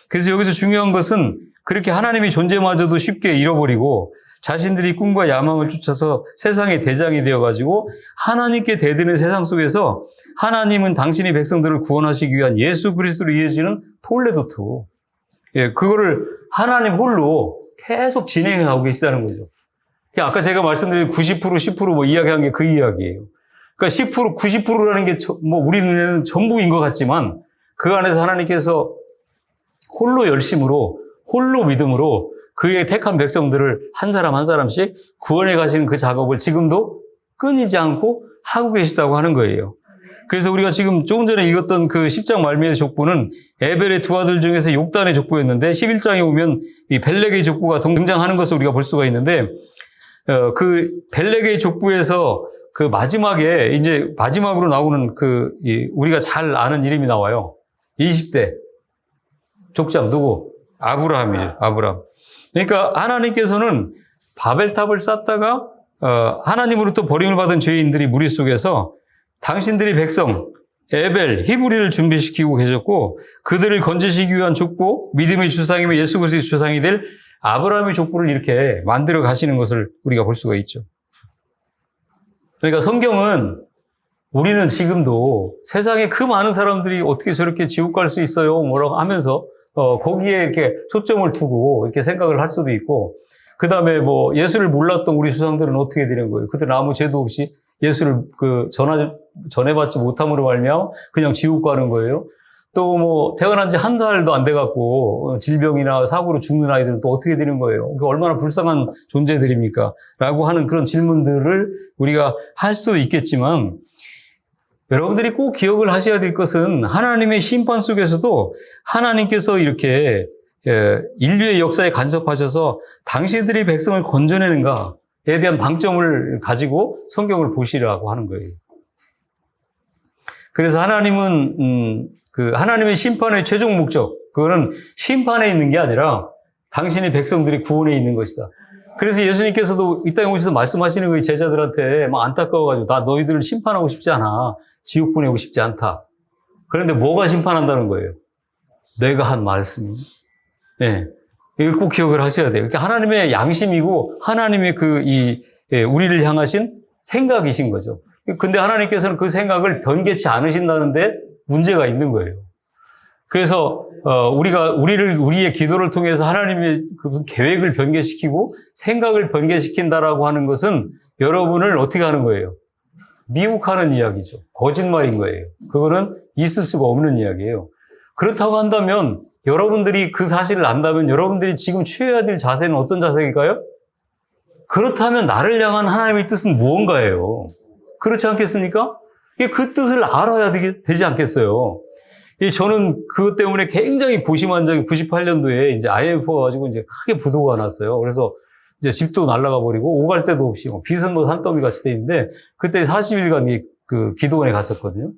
그래서 여기서 중요한 것은 그렇게 하나님의 존재마저도 쉽게 잃어버리고 자신들이 꿈과 야망을 쫓아서 세상의 대장이 되어가지고 하나님께 대드는 세상 속에서 하나님은 당신의 백성들을 구원하시기 위한 예수 그리스도로 이어지는 톨레도투. 예, 그거를 하나님 홀로 계속 진행해 가고 계시다는 거죠. 아까 제가 말씀드린 90%, 10% 뭐 이야기한 게 그 이야기예요. 그러니까 10%, 90%라는 게 뭐 우리 눈에는 전부인 것 같지만 그 안에서 하나님께서 홀로 열심으로, 홀로 믿음으로 그의 택한 백성들을 한 사람 한 사람씩 구원해 가시는 그 작업을 지금도 끊이지 않고 하고 계시다고 하는 거예요. 그래서 우리가 지금 조금 전에 읽었던 그 10장 말미의 족보는 에벨의 두 아들 중에서 욕단의 족보였는데 11장에 보면 이 벨렉의 족보가 등장하는 것을 우리가 볼 수가 있는데 그 벨렉의 족보에서 그 마지막에 이제 마지막으로 나오는 우리가 잘 아는 이름이 나와요. 20대 족장 누구? 아브라함이죠. 아브라함. 그러니까 하나님께서는 바벨탑을 쌓다가 하나님으로부터 버림을 받은 죄인들이 무리 속에서 당신들이 백성 에벨 히브리를 준비시키고 계셨고 그들을 건지시기 위한 족보 믿음의 주상이며 예수 그리스도의 주상이 될 아브라함의 족보를 이렇게 만들어 가시는 것을 우리가 볼 수가 있죠. 그러니까 성경은 우리는 지금도 세상에 그 많은 사람들이 어떻게 저렇게 지옥 갈 수 있어요? 뭐라고 하면서 거기에 이렇게 초점을 두고 이렇게 생각을 할 수도 있고, 그 다음에 뭐 예수를 몰랐던 우리 수상들은 어떻게 되는 거예요? 그들은 아무 죄도 없이 예수를 전해받지 못함으로 말미암아 그냥 지옥 가는 거예요. 또 뭐 태어난 지 한 달도 안 돼갖고 질병이나 사고로 죽는 아이들은 또 어떻게 되는 거예요? 얼마나 불쌍한 존재들입니까? 라고 하는 그런 질문들을 우리가 할 수 있겠지만 여러분들이 꼭 기억을 하셔야 될 것은 하나님의 심판 속에서도 하나님께서 이렇게 인류의 역사에 간섭하셔서 당신들이 백성을 건져내는가에 대한 방점을 가지고 성경을 보시라고 하는 거예요. 그래서 하나님은 하나님의 심판의 최종 목적, 그거는 심판에 있는 게 아니라 당신의 백성들이 구원에 있는 것이다. 그래서 예수님께서도 이 땅에 오셔서 말씀하시는 거예요. 제자들한테 막 안타까워가지고 나 너희들을 심판하고 싶지 않아. 지옥 보내고 싶지 않다. 그런데 뭐가 심판한다는 거예요? 내가 한 말씀이. 예. 이걸 꼭 기억을 하셔야 돼요. 그러니까 하나님의 양심이고 하나님의 우리를 향하신 생각이신 거죠. 근데 하나님께서는 그 생각을 변개치 않으신다는데 문제가 있는 거예요. 그래서 우리의 기도를 통해서 하나님의 그 계획을 변개시키고 생각을 변개시킨다라고 하는 것은 여러분을 어떻게 하는 거예요? 미혹하는 이야기죠. 거짓말인 거예요. 그거는 있을 수가 없는 이야기예요. 그렇다고 한다면 여러분들이 그 사실을 안다면 여러분들이 지금 취해야 될 자세는 어떤 자세일까요? 그렇다면 나를 향한 하나님의 뜻은 무언가예요. 그렇지 않겠습니까? 그 뜻을 알아야 되지 않겠어요? 저는 그것 때문에 굉장히 고심한 적이 98년도에 이제 IMF가 가지고 이제 크게 부도가 났어요. 그래서 이제 집도 날아가 버리고 오갈 데도 없이 빚은 뭐 산더미 같이 돼 있는데 그때 40일간 그 기도원에 갔었거든요.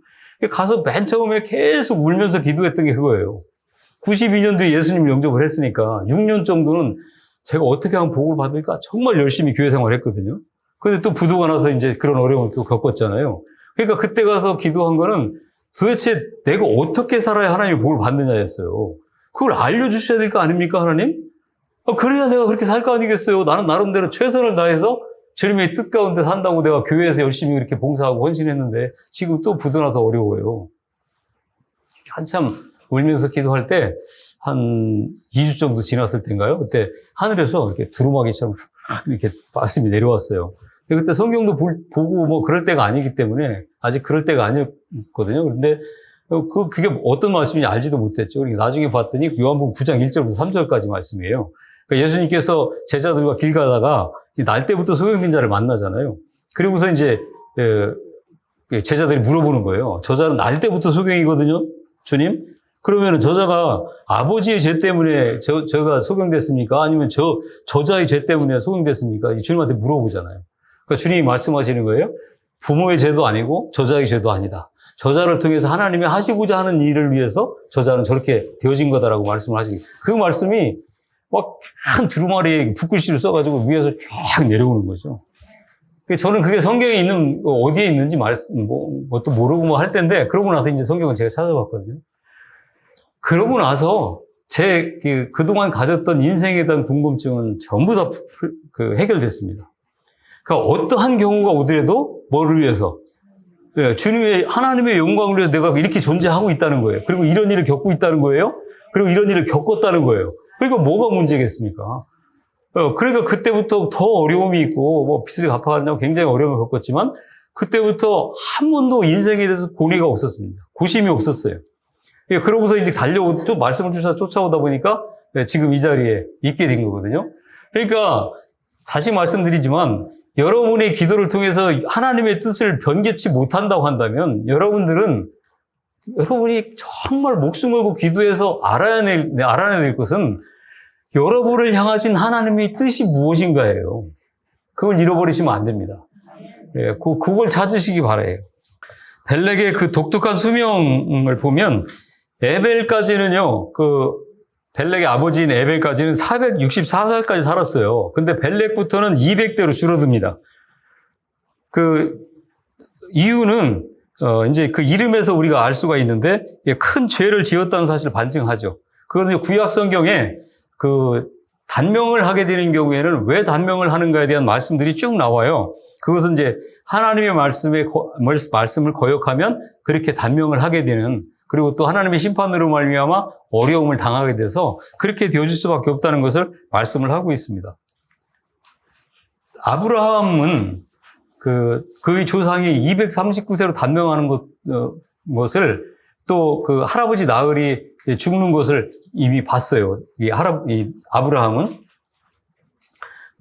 가서 맨 처음에 계속 울면서 기도했던 게 그거예요. 92년도에 예수님 영접을 했으니까 6년 정도는 제가 어떻게 하면 복을 받을까 정말 열심히 교회 생활을 했거든요. 근데 또 부도가 나서 이제 그런 어려움을 또 겪었잖아요. 그러니까 그때 가서 기도한 거는 도대체 내가 어떻게 살아야 하나님의 복을 받느냐였어요. 그걸 알려주셔야 될 거 아닙니까, 하나님? 그래야 내가 그렇게 살 거 아니겠어요. 나는 나름대로 최선을 다해서 주님의 뜻 가운데 산다고 내가 교회에서 열심히 이렇게 봉사하고 헌신했는데 지금 또 부도나서 어려워요. 한참 울면서 기도할 때 한 2주 정도 지났을 때인가요? 그때 하늘에서 이렇게 두루마기처럼 휙 이렇게 말씀이 내려왔어요. 그때 성경도 보고 뭐 그럴 때가 아니기 때문에 아직 그럴 때가 아니었거든요. 그런데 그게 어떤 말씀인지 알지도 못했죠. 그러니까 나중에 봤더니 요한복음 9장 1절부터 3절까지 말씀이에요. 그러니까 예수님께서 제자들과 길 가다가 날 때부터 소경된 자를 만나잖아요. 그리고서 이제 제자들이 물어보는 거예요. 저자는 날 때부터 소경이거든요. 주님? 그러면 저자가 아버지의 죄 때문에 저가 소경됐습니까? 아니면 저자의 죄 때문에 소경됐습니까? 주님한테 물어보잖아요. 그러니까 주님이 말씀하시는 거예요. 부모의 죄도 아니고 저자의 죄도 아니다. 저자를 통해서 하나님이 하시고자 하는 일을 위해서 저자는 저렇게 되어진 거다라고 말씀을 하시고 그 말씀이 막 한 두루마리에 붓글씨를 써가지고 위에서 쫙 내려오는 거죠. 저는 그게 성경에 있는 어디에 있는지 또 모르고 뭐 할 텐데 그러고 나서 이제 성경은 제가 찾아봤거든요. 그러고 나서 그동안 가졌던 인생에 대한 궁금증은 전부 다 해결됐습니다. 그러니까 어떠한 경우가 오더라도 뭐를 위해서? 주님의, 하나님의 영광을 위해서 내가 이렇게 존재하고 있다는 거예요. 그리고 이런 일을 겪고 있다는 거예요. 그리고 이런 일을 겪었다는 거예요. 그러니까 뭐가 문제겠습니까? 그러니까 그때부터 더 어려움이 있고, 뭐 빚을 갚아가느냐고 굉장히 어려움을 겪었지만, 그때부터 한 번도 인생에 대해서 고뇌가 없었습니다. 고심이 없었어요. 그러고서 이제 또 말씀을 주셔서 쫓아오다 보니까 지금 이 자리에 있게 된 거거든요. 그러니까 다시 말씀드리지만 여러분의 기도를 통해서 하나님의 뜻을 변개치 못한다고 한다면 여러분이 정말 목숨 걸고 기도해서 알아내야 될 것은 여러분을 향하신 하나님의 뜻이 무엇인가예요. 그걸 잃어버리시면 안 됩니다. 그걸 찾으시기 바라요. 벨렉의 그 독특한 수명을 보면 에벨까지는요, 벨렉의 아버지인 에벨까지는 464살까지 살았어요. 근데 벨렉부터는 200대로 줄어듭니다. 이유는, 이제 그 이름에서 우리가 알 수가 있는데, 큰 죄를 지었다는 사실을 반증하죠. 그거는 구약 성경에 단명을 하게 되는 경우에는 왜 단명을 하는가에 대한 말씀들이 쭉 나와요. 그것은 이제 하나님의 말씀을 거역하면 그렇게 단명을 하게 되는, 그리고 또 하나님의 심판으로 말미암아 어려움을 당하게 돼서 그렇게 되어질 수밖에 없다는 것을 말씀을 하고 있습니다. 아브라함은 그의 조상이 239세로 단명하는 것을 또 그 할아버지 나흘이 죽는 것을 이미 봤어요. 이 아브라함은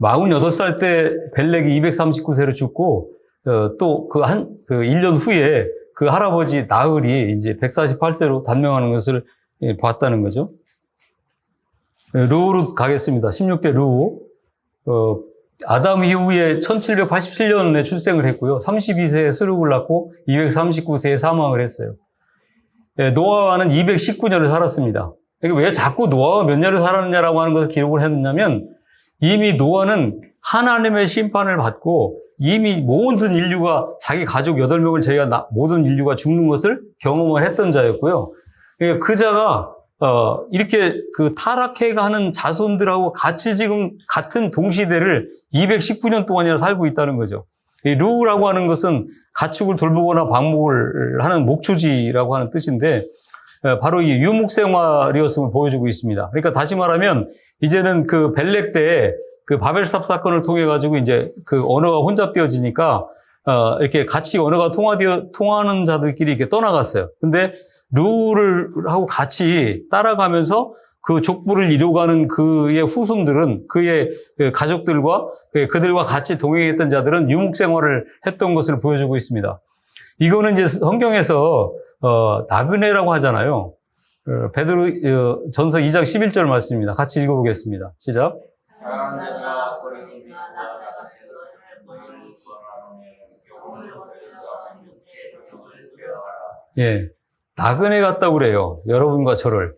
48살 때 벨렉이 239세로 죽고, 또 그 1년 후에 그 할아버지 나흘이 이제 148세로 단명하는 것을 봤다는 거죠. 루우로 가겠습니다. 16대 루우. 아담 이후에 1787년에 출생을 했고요. 32세에 스룩을 낳고 239세에 사망을 했어요. 노아와는 219년을 살았습니다. 왜 자꾸 노아와 몇 년을 살았냐라고 하는 것을 기록을 했느냐면 이미 노아는 하나님의 심판을 받고 이미 모든 인류가 자기 가족 8명을 제외한 모든 인류가 죽는 것을 경험을 했던 자였고요. 그 자가 이렇게 그 타락해가는 자손들하고 같이 지금 같은 동시대를 219년 동안이나 살고 있다는 거죠. 이 루라고 하는 것은 가축을 돌보거나 방목을 하는 목초지라고 하는 뜻인데 바로 이 유목 생활이었음을 보여주고 있습니다. 그러니까 다시 말하면 이제는 그 벨렉 때에 그 바벨삽 사건을 통해 가지고 이제 그 언어가 혼잡되어지니까 이렇게 같이 언어가 통하는 자들끼리 이렇게 떠나갔어요. 근데 루를 하고 같이 따라가면서 그 족보를 이루어가는 그의 후손들은 그의 가족들과 그들과 같이 동행했던 자들은 유목 생활을 했던 것을 보여주고 있습니다. 이거는 이제 성경에서 나그네라고 하잖아요. 베드로 전서 2장 11절 말씀입니다. 같이 읽어보겠습니다. 시작. 예, 나그네 같다고 그래요. 여러분과 저를.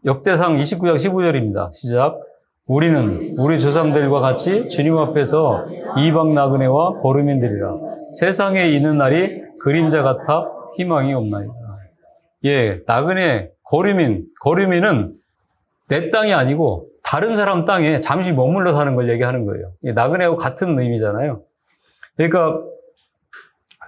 역대상 29장 15절입니다. 시작. 우리는 우리 조상들과 같이 주님 앞에서 이방 나그네와 거류민들이라. 세상에 있는 날이 그림자 같아 희망이 없나이다. 예, 나그네, 거류민은 내 땅이 아니고 다른 사람 땅에 잠시 머물러 사는 걸 얘기하는 거예요. 나그네하고 같은 의미잖아요. 그러니까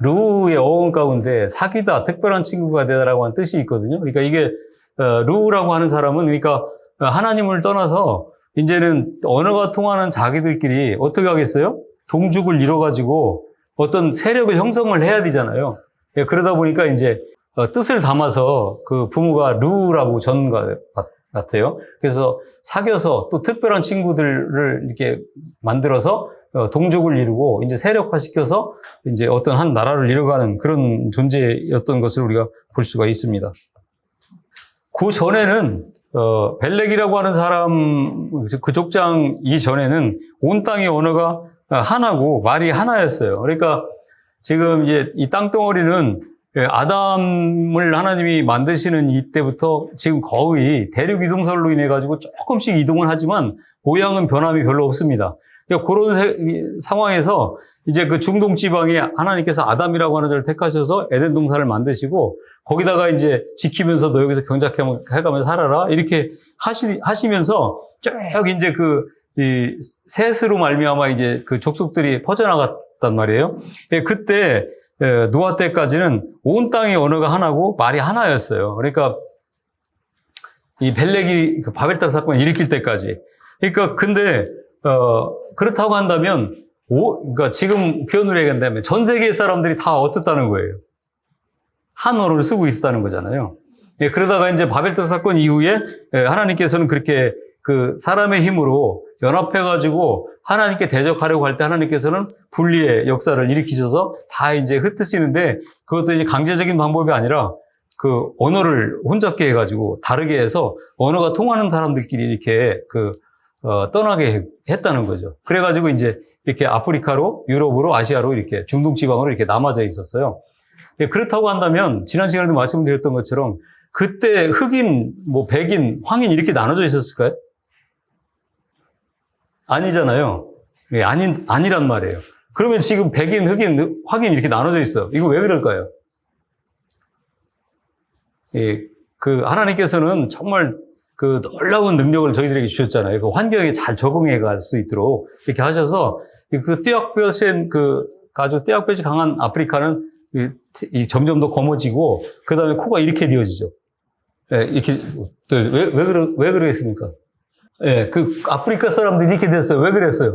루의 어원 가운데 사귀다, 특별한 친구가 되다라고 하는 뜻이 있거든요. 그러니까 이게 루라고 하는 사람은 그러니까 하나님을 떠나서 이제는 언어가 통하는 자기들끼리 어떻게 하겠어요? 동족을 이뤄가지고 어떤 세력을 형성을 해야 되잖아요. 그러다 보니까 이제 뜻을 담아서 그 부모가 루라고 전 같아요. 그래서 사귀어서 또 특별한 친구들을 이렇게 만들어서 동족을 이루고 이제 세력화시켜서 이제 어떤 한 나라를 이뤄가는 그런 존재였던 것을 우리가 볼 수가 있습니다. 그 전에는 벨렉이라고 하는 사람 그 족장 이전에는 온 땅의 언어가 하나고 말이 하나였어요. 그러니까 지금 이제 이 땅덩어리는 아담을 하나님이 만드시는 이때부터 지금 거의 대륙 이동설로 인해 가지고 조금씩 이동을 하지만 모양은 변함이 별로 없습니다. 그러니까 그런 상황에서 이제 그 중동 지방에 하나님께서 아담이라고 하는 자를 택하셔서 에덴 동산을 만드시고 거기다가 이제 지키면서 너 여기서 경작해가면서 살아라 이렇게 하시면서 쭉 이제 이 셋으로 말미암아 이제 그 족속들이 퍼져나갔단 말이에요. 그때 노아 때까지는 온 땅의 언어가 하나고 말이 하나였어요. 그러니까 이 벨렉이 그 바벨탑 사건을 일으킬 때까지. 그러니까 근데 그렇다고 한다면 그러니까 지금 표현으로 얘기한다면 전 세계 사람들이 다 어떻다는 거예요? 한 언어를 쓰고 있었다는 거잖아요. 그러다가 이제 바벨탑 사건 이후에 하나님께서는 그렇게 그 사람의 힘으로 연합해가지고 하나님께 대적하려고 할 때 하나님께서는 분리의 역사를 일으키셔서 다 이제 흩으시는데 그것도 이제 강제적인 방법이 아니라 그 언어를 혼잡게 해가지고 다르게 해서 언어가 통하는 사람들끼리 이렇게 떠나게 했다는 거죠. 그래가지고 이제 이렇게 아프리카로, 유럽으로, 아시아로 이렇게 중동 지방으로 이렇게 남아져 있었어요. 그렇다고 한다면 지난 시간에도 말씀드렸던 것처럼 그때 흑인, 백인, 황인 이렇게 나눠져 있었을까요? 아니잖아요. 아니란 말이에요. 그러면 지금 백인, 흑인, 황인 이렇게 나눠져 있어. 이거 왜 그럴까요? 하나님께서는 정말 그 놀라운 능력을 저희들에게 주셨잖아요. 그 환경에 잘 적응해 갈 수 있도록 이렇게 하셔서 그 떼약볕인 아주 떼약볕이 강한 아프리카는 점점 더 검어지고 그 다음에 코가 이렇게 되어지죠. 이렇게 왜 그러겠습니까? 그 아프리카 사람들이 이렇게 됐어요. 왜 그랬어요?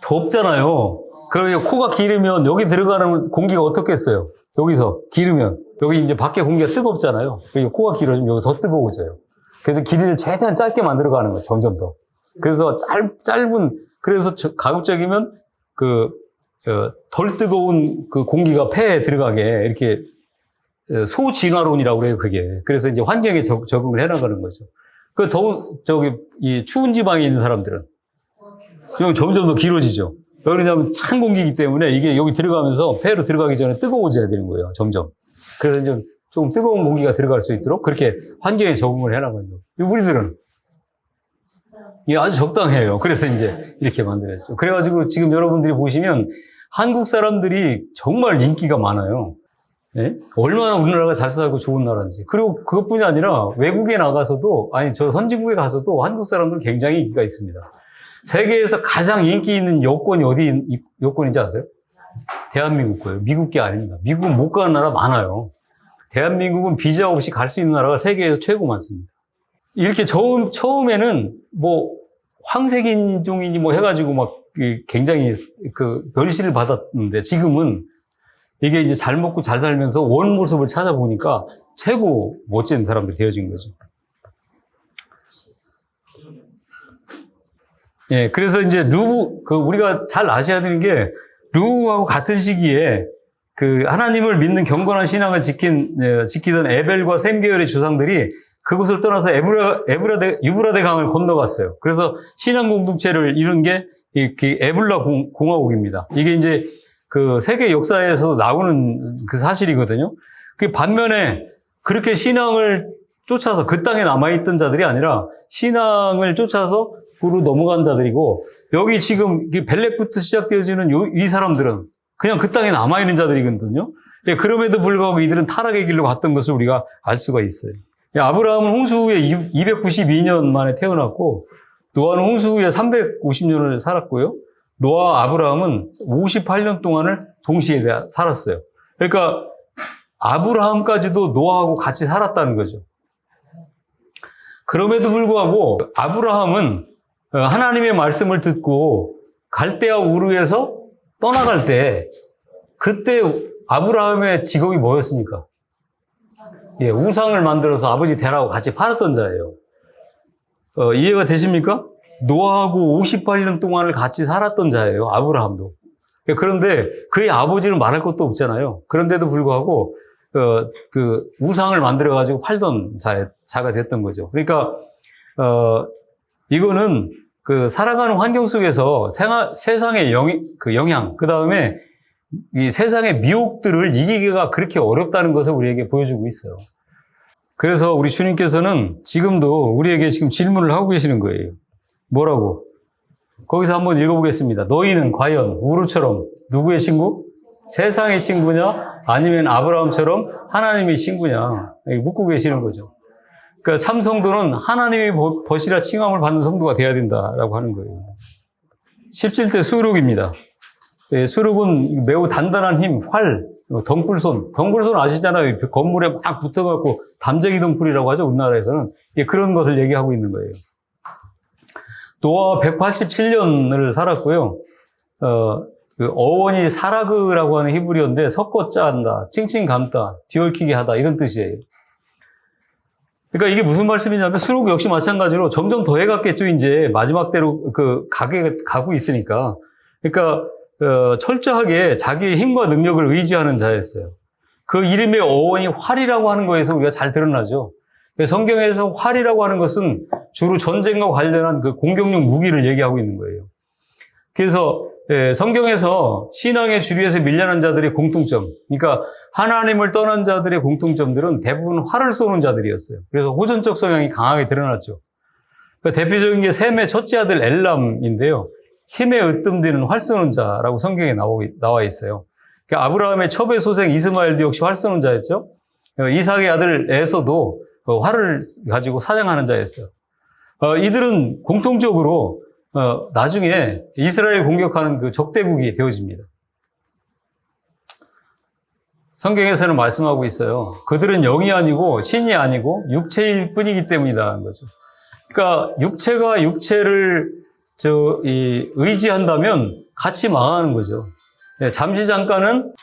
덥잖아요. 그리고 코가 길으면 여기 들어가는 공기가 어떻겠어요? 여기서 길으면 여기 이제 밖에 공기가 뜨겁잖아요. 그리고 코가 길어지면 여기 더 뜨거워져요. 그래서 길이를 최대한 짧게 만들어가는 거예요. 점점 더. 그래서 짧은 그래서 가급적이면 덜 뜨거운 그 공기가 폐에 들어가게 이렇게 소진화론이라고 그래요, 그게. 그래서 이제 환경에 적응을 해나가는 거죠. 이 추운 지방에 있는 사람들은 점점 더 길어지죠. 왜 그러냐면 찬 공기이기 때문에 이게 여기 들어가면서 폐로 들어가기 전에 뜨거워져야 되는 거예요, 점점. 그래서 이제 좀 뜨거운 공기가 들어갈 수 있도록 그렇게 환경에 적응을 해나가는 거죠. 우리들은 이게 아주 적당해요. 그래서 이제 이렇게 만들어졌죠. 그래가지고 지금 여러분들이 보시면 한국 사람들이 정말 인기가 많아요. 예? 얼마나 우리나라가 잘 살고 좋은 나라인지. 그리고 그것뿐이 아니라 외국에 나가서도, 저 선진국에 가서도 한국 사람들 굉장히 인기가 있습니다. 세계에서 가장 인기 있는 여권이 어디 여권인지 아세요? 대한민국 거예요. 미국 게 아닙니다. 미국은 못 가는 나라 많아요. 대한민국은 비자 없이 갈 수 있는 나라가 세계에서 최고 많습니다. 이렇게 처음에는 뭐 황색인종이니 뭐 해가지고 막 굉장히 멸시를 받았는데 지금은 이게 이제 잘 먹고 잘 살면서 원 모습을 찾아보니까 최고 멋진 사람들이 되어진 거죠. 예, 그래서 이제 우리가 잘 아셔야 되는 게 루하고 같은 시기에 하나님을 믿는 경건한 신앙을 지키던 에벨과 셈 계열의 조상들이 그곳을 떠나서 유브라데 강을 건너갔어요. 그래서 신앙 공동체를 이룬 게 에블라 공화국입니다. 이게 이제 세계 역사에서 나오는 그 사실이거든요. 그 반면에 그렇게 신앙을 쫓아서 그 땅에 남아있던 자들이 아니라 신앙을 쫓아서 으로 넘어간 자들이고, 여기 지금 벨렉부터 시작되어지는 이 사람들은 그냥 그 땅에 남아있는 자들이거든요. 예, 그럼에도 불구하고 이들은 타락의 길로 갔던 것을 우리가 알 수가 있어요. 예, 아브라함은 홍수 후에 292년 만에 태어났고, 노아는 홍수 후에 350년을 살았고요. 노아와 아브라함은 58년 동안을 동시에 살았어요. 그러니까 아브라함까지도 노아하고 같이 살았다는 거죠. 그럼에도 불구하고 아브라함은 하나님의 말씀을 듣고 갈대아 우르에서 떠나갈 때 그때 아브라함의 직업이 뭐였습니까? 예, 우상을 만들어서 아버지 대라고 같이 팔았던 자예요. 이해가 되십니까? 노아하고 58년 동안을 같이 살았던 자예요, 아브라함도. 그런데 그의 아버지는 말할 것도 없잖아요. 그런데도 불구하고 우상을 만들어가지고 팔던 자가 됐던 거죠. 그러니까 이거는 살아가는 환경 속에서 세상의 영향, 그 다음에 이 세상의 미혹들을 이기기가 그렇게 어렵다는 것을 우리에게 보여주고 있어요. 그래서 우리 주님께서는 지금도 우리에게 지금 질문을 하고 계시는 거예요. 뭐라고? 거기서 한번 읽어보겠습니다. 너희는 과연 우르처럼 누구의 친구? 세상의 친구냐? 아니면 아브라함처럼 하나님의 친구냐? 묻고 계시는 거죠. 그러니까 참 성도는 하나님의 벗이라 칭함을 받는 성도가 되어야 된다라고 하는 거예요. 17대 수룩입니다. 예, 수룩은 매우 단단한 힘, 활, 덩굴손. 덩굴손 아시잖아요. 건물에 막 붙어갖고 담재기 덩굴이라고 하죠. 우리나라에서는. 예, 그런 것을 얘기하고 있는 거예요. 노아가 187년을 살았고요. 어원이 사라그라고 하는 히브리어인데 섞어 짠다, 칭칭 감다, 뒤얽히게 하다 이런 뜻이에요. 그러니까 이게 무슨 말씀이냐면 수록 역시 마찬가지로 점점 더해갔겠죠. 이제 마지막 때로 가고 있으니까. 그러니까 철저하게 자기의 힘과 능력을 의지하는 자였어요. 그 이름의 어원이 활이라고 하는 거에서 우리가 잘 드러나죠. 성경에서 활이라고 하는 것은 주로 전쟁과 관련한 공격용 무기를 얘기하고 있는 거예요. 그래서 성경에서 신앙의 주류에서 밀려난 자들의 공통점, 그러니까 하나님을 떠난 자들의 공통점들은 대부분 활을 쏘는 자들이었어요. 그래서 호전적 성향이 강하게 드러났죠. 그러니까 대표적인 게 셈의 첫째 아들 엘람인데요. 힘에 으뜸되는 활 쏘는 자라고 성경에 나와 있어요. 그러니까 아브라함의 첩의 소생 이스마엘도 역시 활 쏘는 자였죠. 이삭의 아들 에서도 활을 가지고 사냥하는 자였어요. 이들은 공통적으로 나중에 이스라엘 공격하는 적대국이 되어집니다. 성경에서는 말씀하고 있어요. 그들은 영이 아니고 신이 아니고 육체일 뿐이기 때문이라는 거죠. 그러니까 육체가 육체를 의지한다면 같이 망하는 거죠. 잠시 잠깐은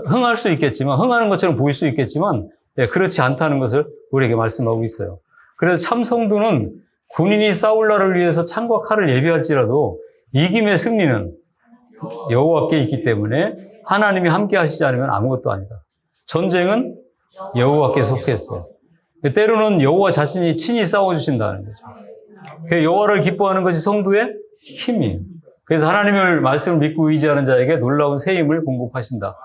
흥할 수 있겠지만, 흥하는 것처럼 보일 수 있겠지만 그렇지 않다는 것을 우리에게 말씀하고 있어요. 그래서 참 성도는 군인이 싸울 날을 위해서 창과 칼을 예비할지라도 이김의 승리는 여호와께 있기 때문에 하나님이 함께 하시지 않으면 아무것도 아니다. 전쟁은 여호와께 속했어요. 때로는 여호와 자신이 친히 싸워주신다는 거죠. 여호와를 기뻐하는 것이 성도의 힘이에요. 그래서 하나님의 말씀을 믿고 의지하는 자에게 놀라운 새 힘을 공급하신다.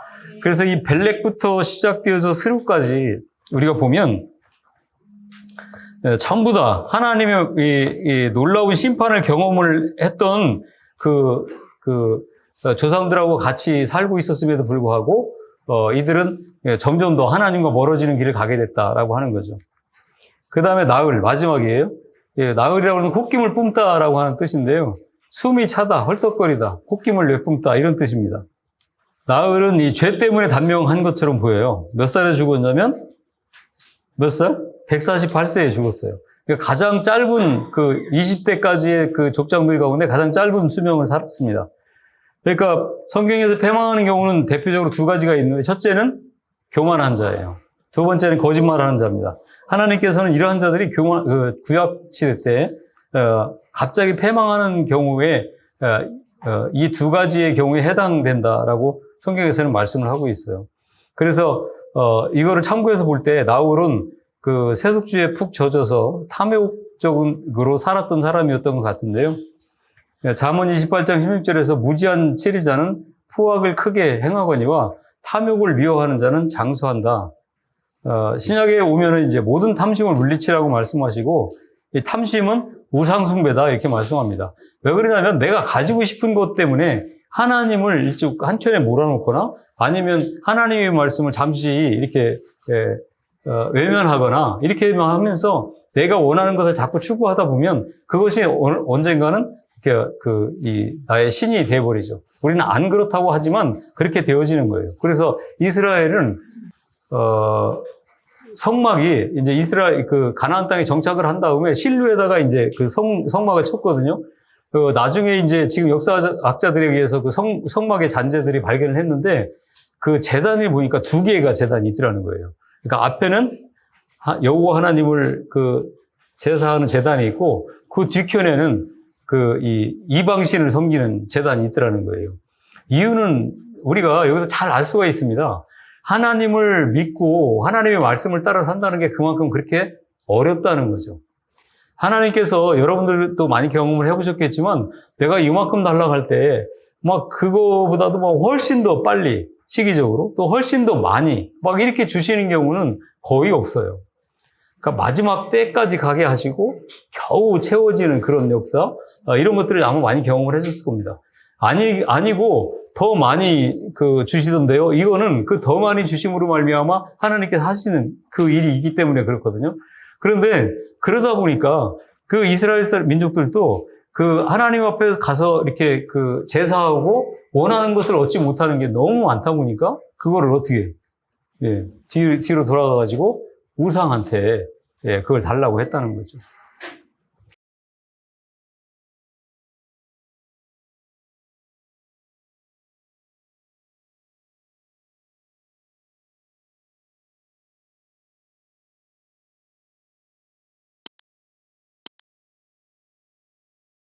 그래서 이 벨렉부터 시작되어서 스룹까지 우리가 보면 전부 다 하나님의 이 놀라운 심판을 경험을 했던 그 조상들하고 같이 살고 있었음에도 불구하고 이들은 점점 더 하나님과 멀어지는 길을 가게 됐다라고 하는 거죠. 그 다음에 나흘, 마지막이에요. 나흘이라고 하는 콧김을 뿜다라고 하는 뜻인데요. 숨이 차다, 헐떡거리다, 콧김을 내뿜다 이런 뜻입니다. 나흘은 이 죄 때문에 단명한 것처럼 보여요. 몇 살에 죽었냐면 몇 살? 148세에 죽었어요. 그러니까 가장 짧은 그 20대까지의 그 족장들 가운데 가장 짧은 수명을 살았습니다. 그러니까 성경에서 패망하는 경우는 대표적으로 두 가지가 있는데 첫째는 교만한 자예요. 두 번째는 거짓말하는 자입니다. 하나님께서는 이러한 자들이 구약 시대 때 갑자기 패망하는 경우에 이 두 가지의 경우에 해당된다라고 성경에서는 말씀을 하고 있어요. 그래서 이거를 참고해서 볼 때 나홀은 그 세속주의에 푹 젖어서 탐욕적으로 살았던 사람이었던 것 같은데요. 잠언 28장 16절에서 무지한 치리자는 포악을 크게 행하거니와 탐욕을 미워하는 자는 장수한다. 신약에 오면은 이제 모든 탐심을 물리치라고 말씀하시고 이 탐심은 우상숭배다 이렇게 말씀합니다. 왜 그러냐면 내가 가지고 싶은 것 때문에 하나님을 일찍 한켠에 몰아놓거나 아니면 하나님의 말씀을 잠시 이렇게 외면하거나 이렇게만 하면서 내가 원하는 것을 자꾸 추구하다 보면 그것이 언젠가는 나의 신이 되어버리죠. 우리는 안 그렇다고 하지만 그렇게 되어지는 거예요. 그래서 이스라엘은 성막이 이제 이스라엘 가나안 땅에 정착을 한 다음에 실루에다가 이제 그 성막을 쳤거든요. 나중에 이제 지금 역사학자들에 의해서 그 성막의 잔재들이 발견을 했는데 그 제단을 보니까 두 개가 제단이 있더라는 거예요. 그러니까 앞에는 여호와 하나님을 제사하는 제단이 있고 그 뒤편에는 이방신을 섬기는 제단이 있더라는 거예요. 이유는 우리가 여기서 잘 알 수가 있습니다. 하나님을 믿고 하나님의 말씀을 따라 산다는 게 그만큼 그렇게 어렵다는 거죠. 하나님께서 여러분들도 많이 경험을 해보셨겠지만 내가 이만큼 달라갈 때 막 그거보다도 막 훨씬 더 빨리 시기적으로 또 훨씬 더 많이 막 이렇게 주시는 경우는 거의 없어요. 그러니까 마지막 때까지 가게 하시고 겨우 채워지는 그런 역사 이런 것들을 아마 많이 경험을 했을 겁니다. 아니고 더 많이 주시던데요. 이거는 그 더 많이 주심으로 말미암아 하나님께서 하시는 그 일이 있기 때문에 그렇거든요. 그런데 그러다 보니까 그 이스라엘 민족들도 하나님 앞에 가서 이렇게 제사하고 원하는 것을 얻지 못하는 게 너무 많다 보니까 그거를 어떻게 뒤로 돌아가가지고 우상한테 그걸 달라고 했다는 거죠.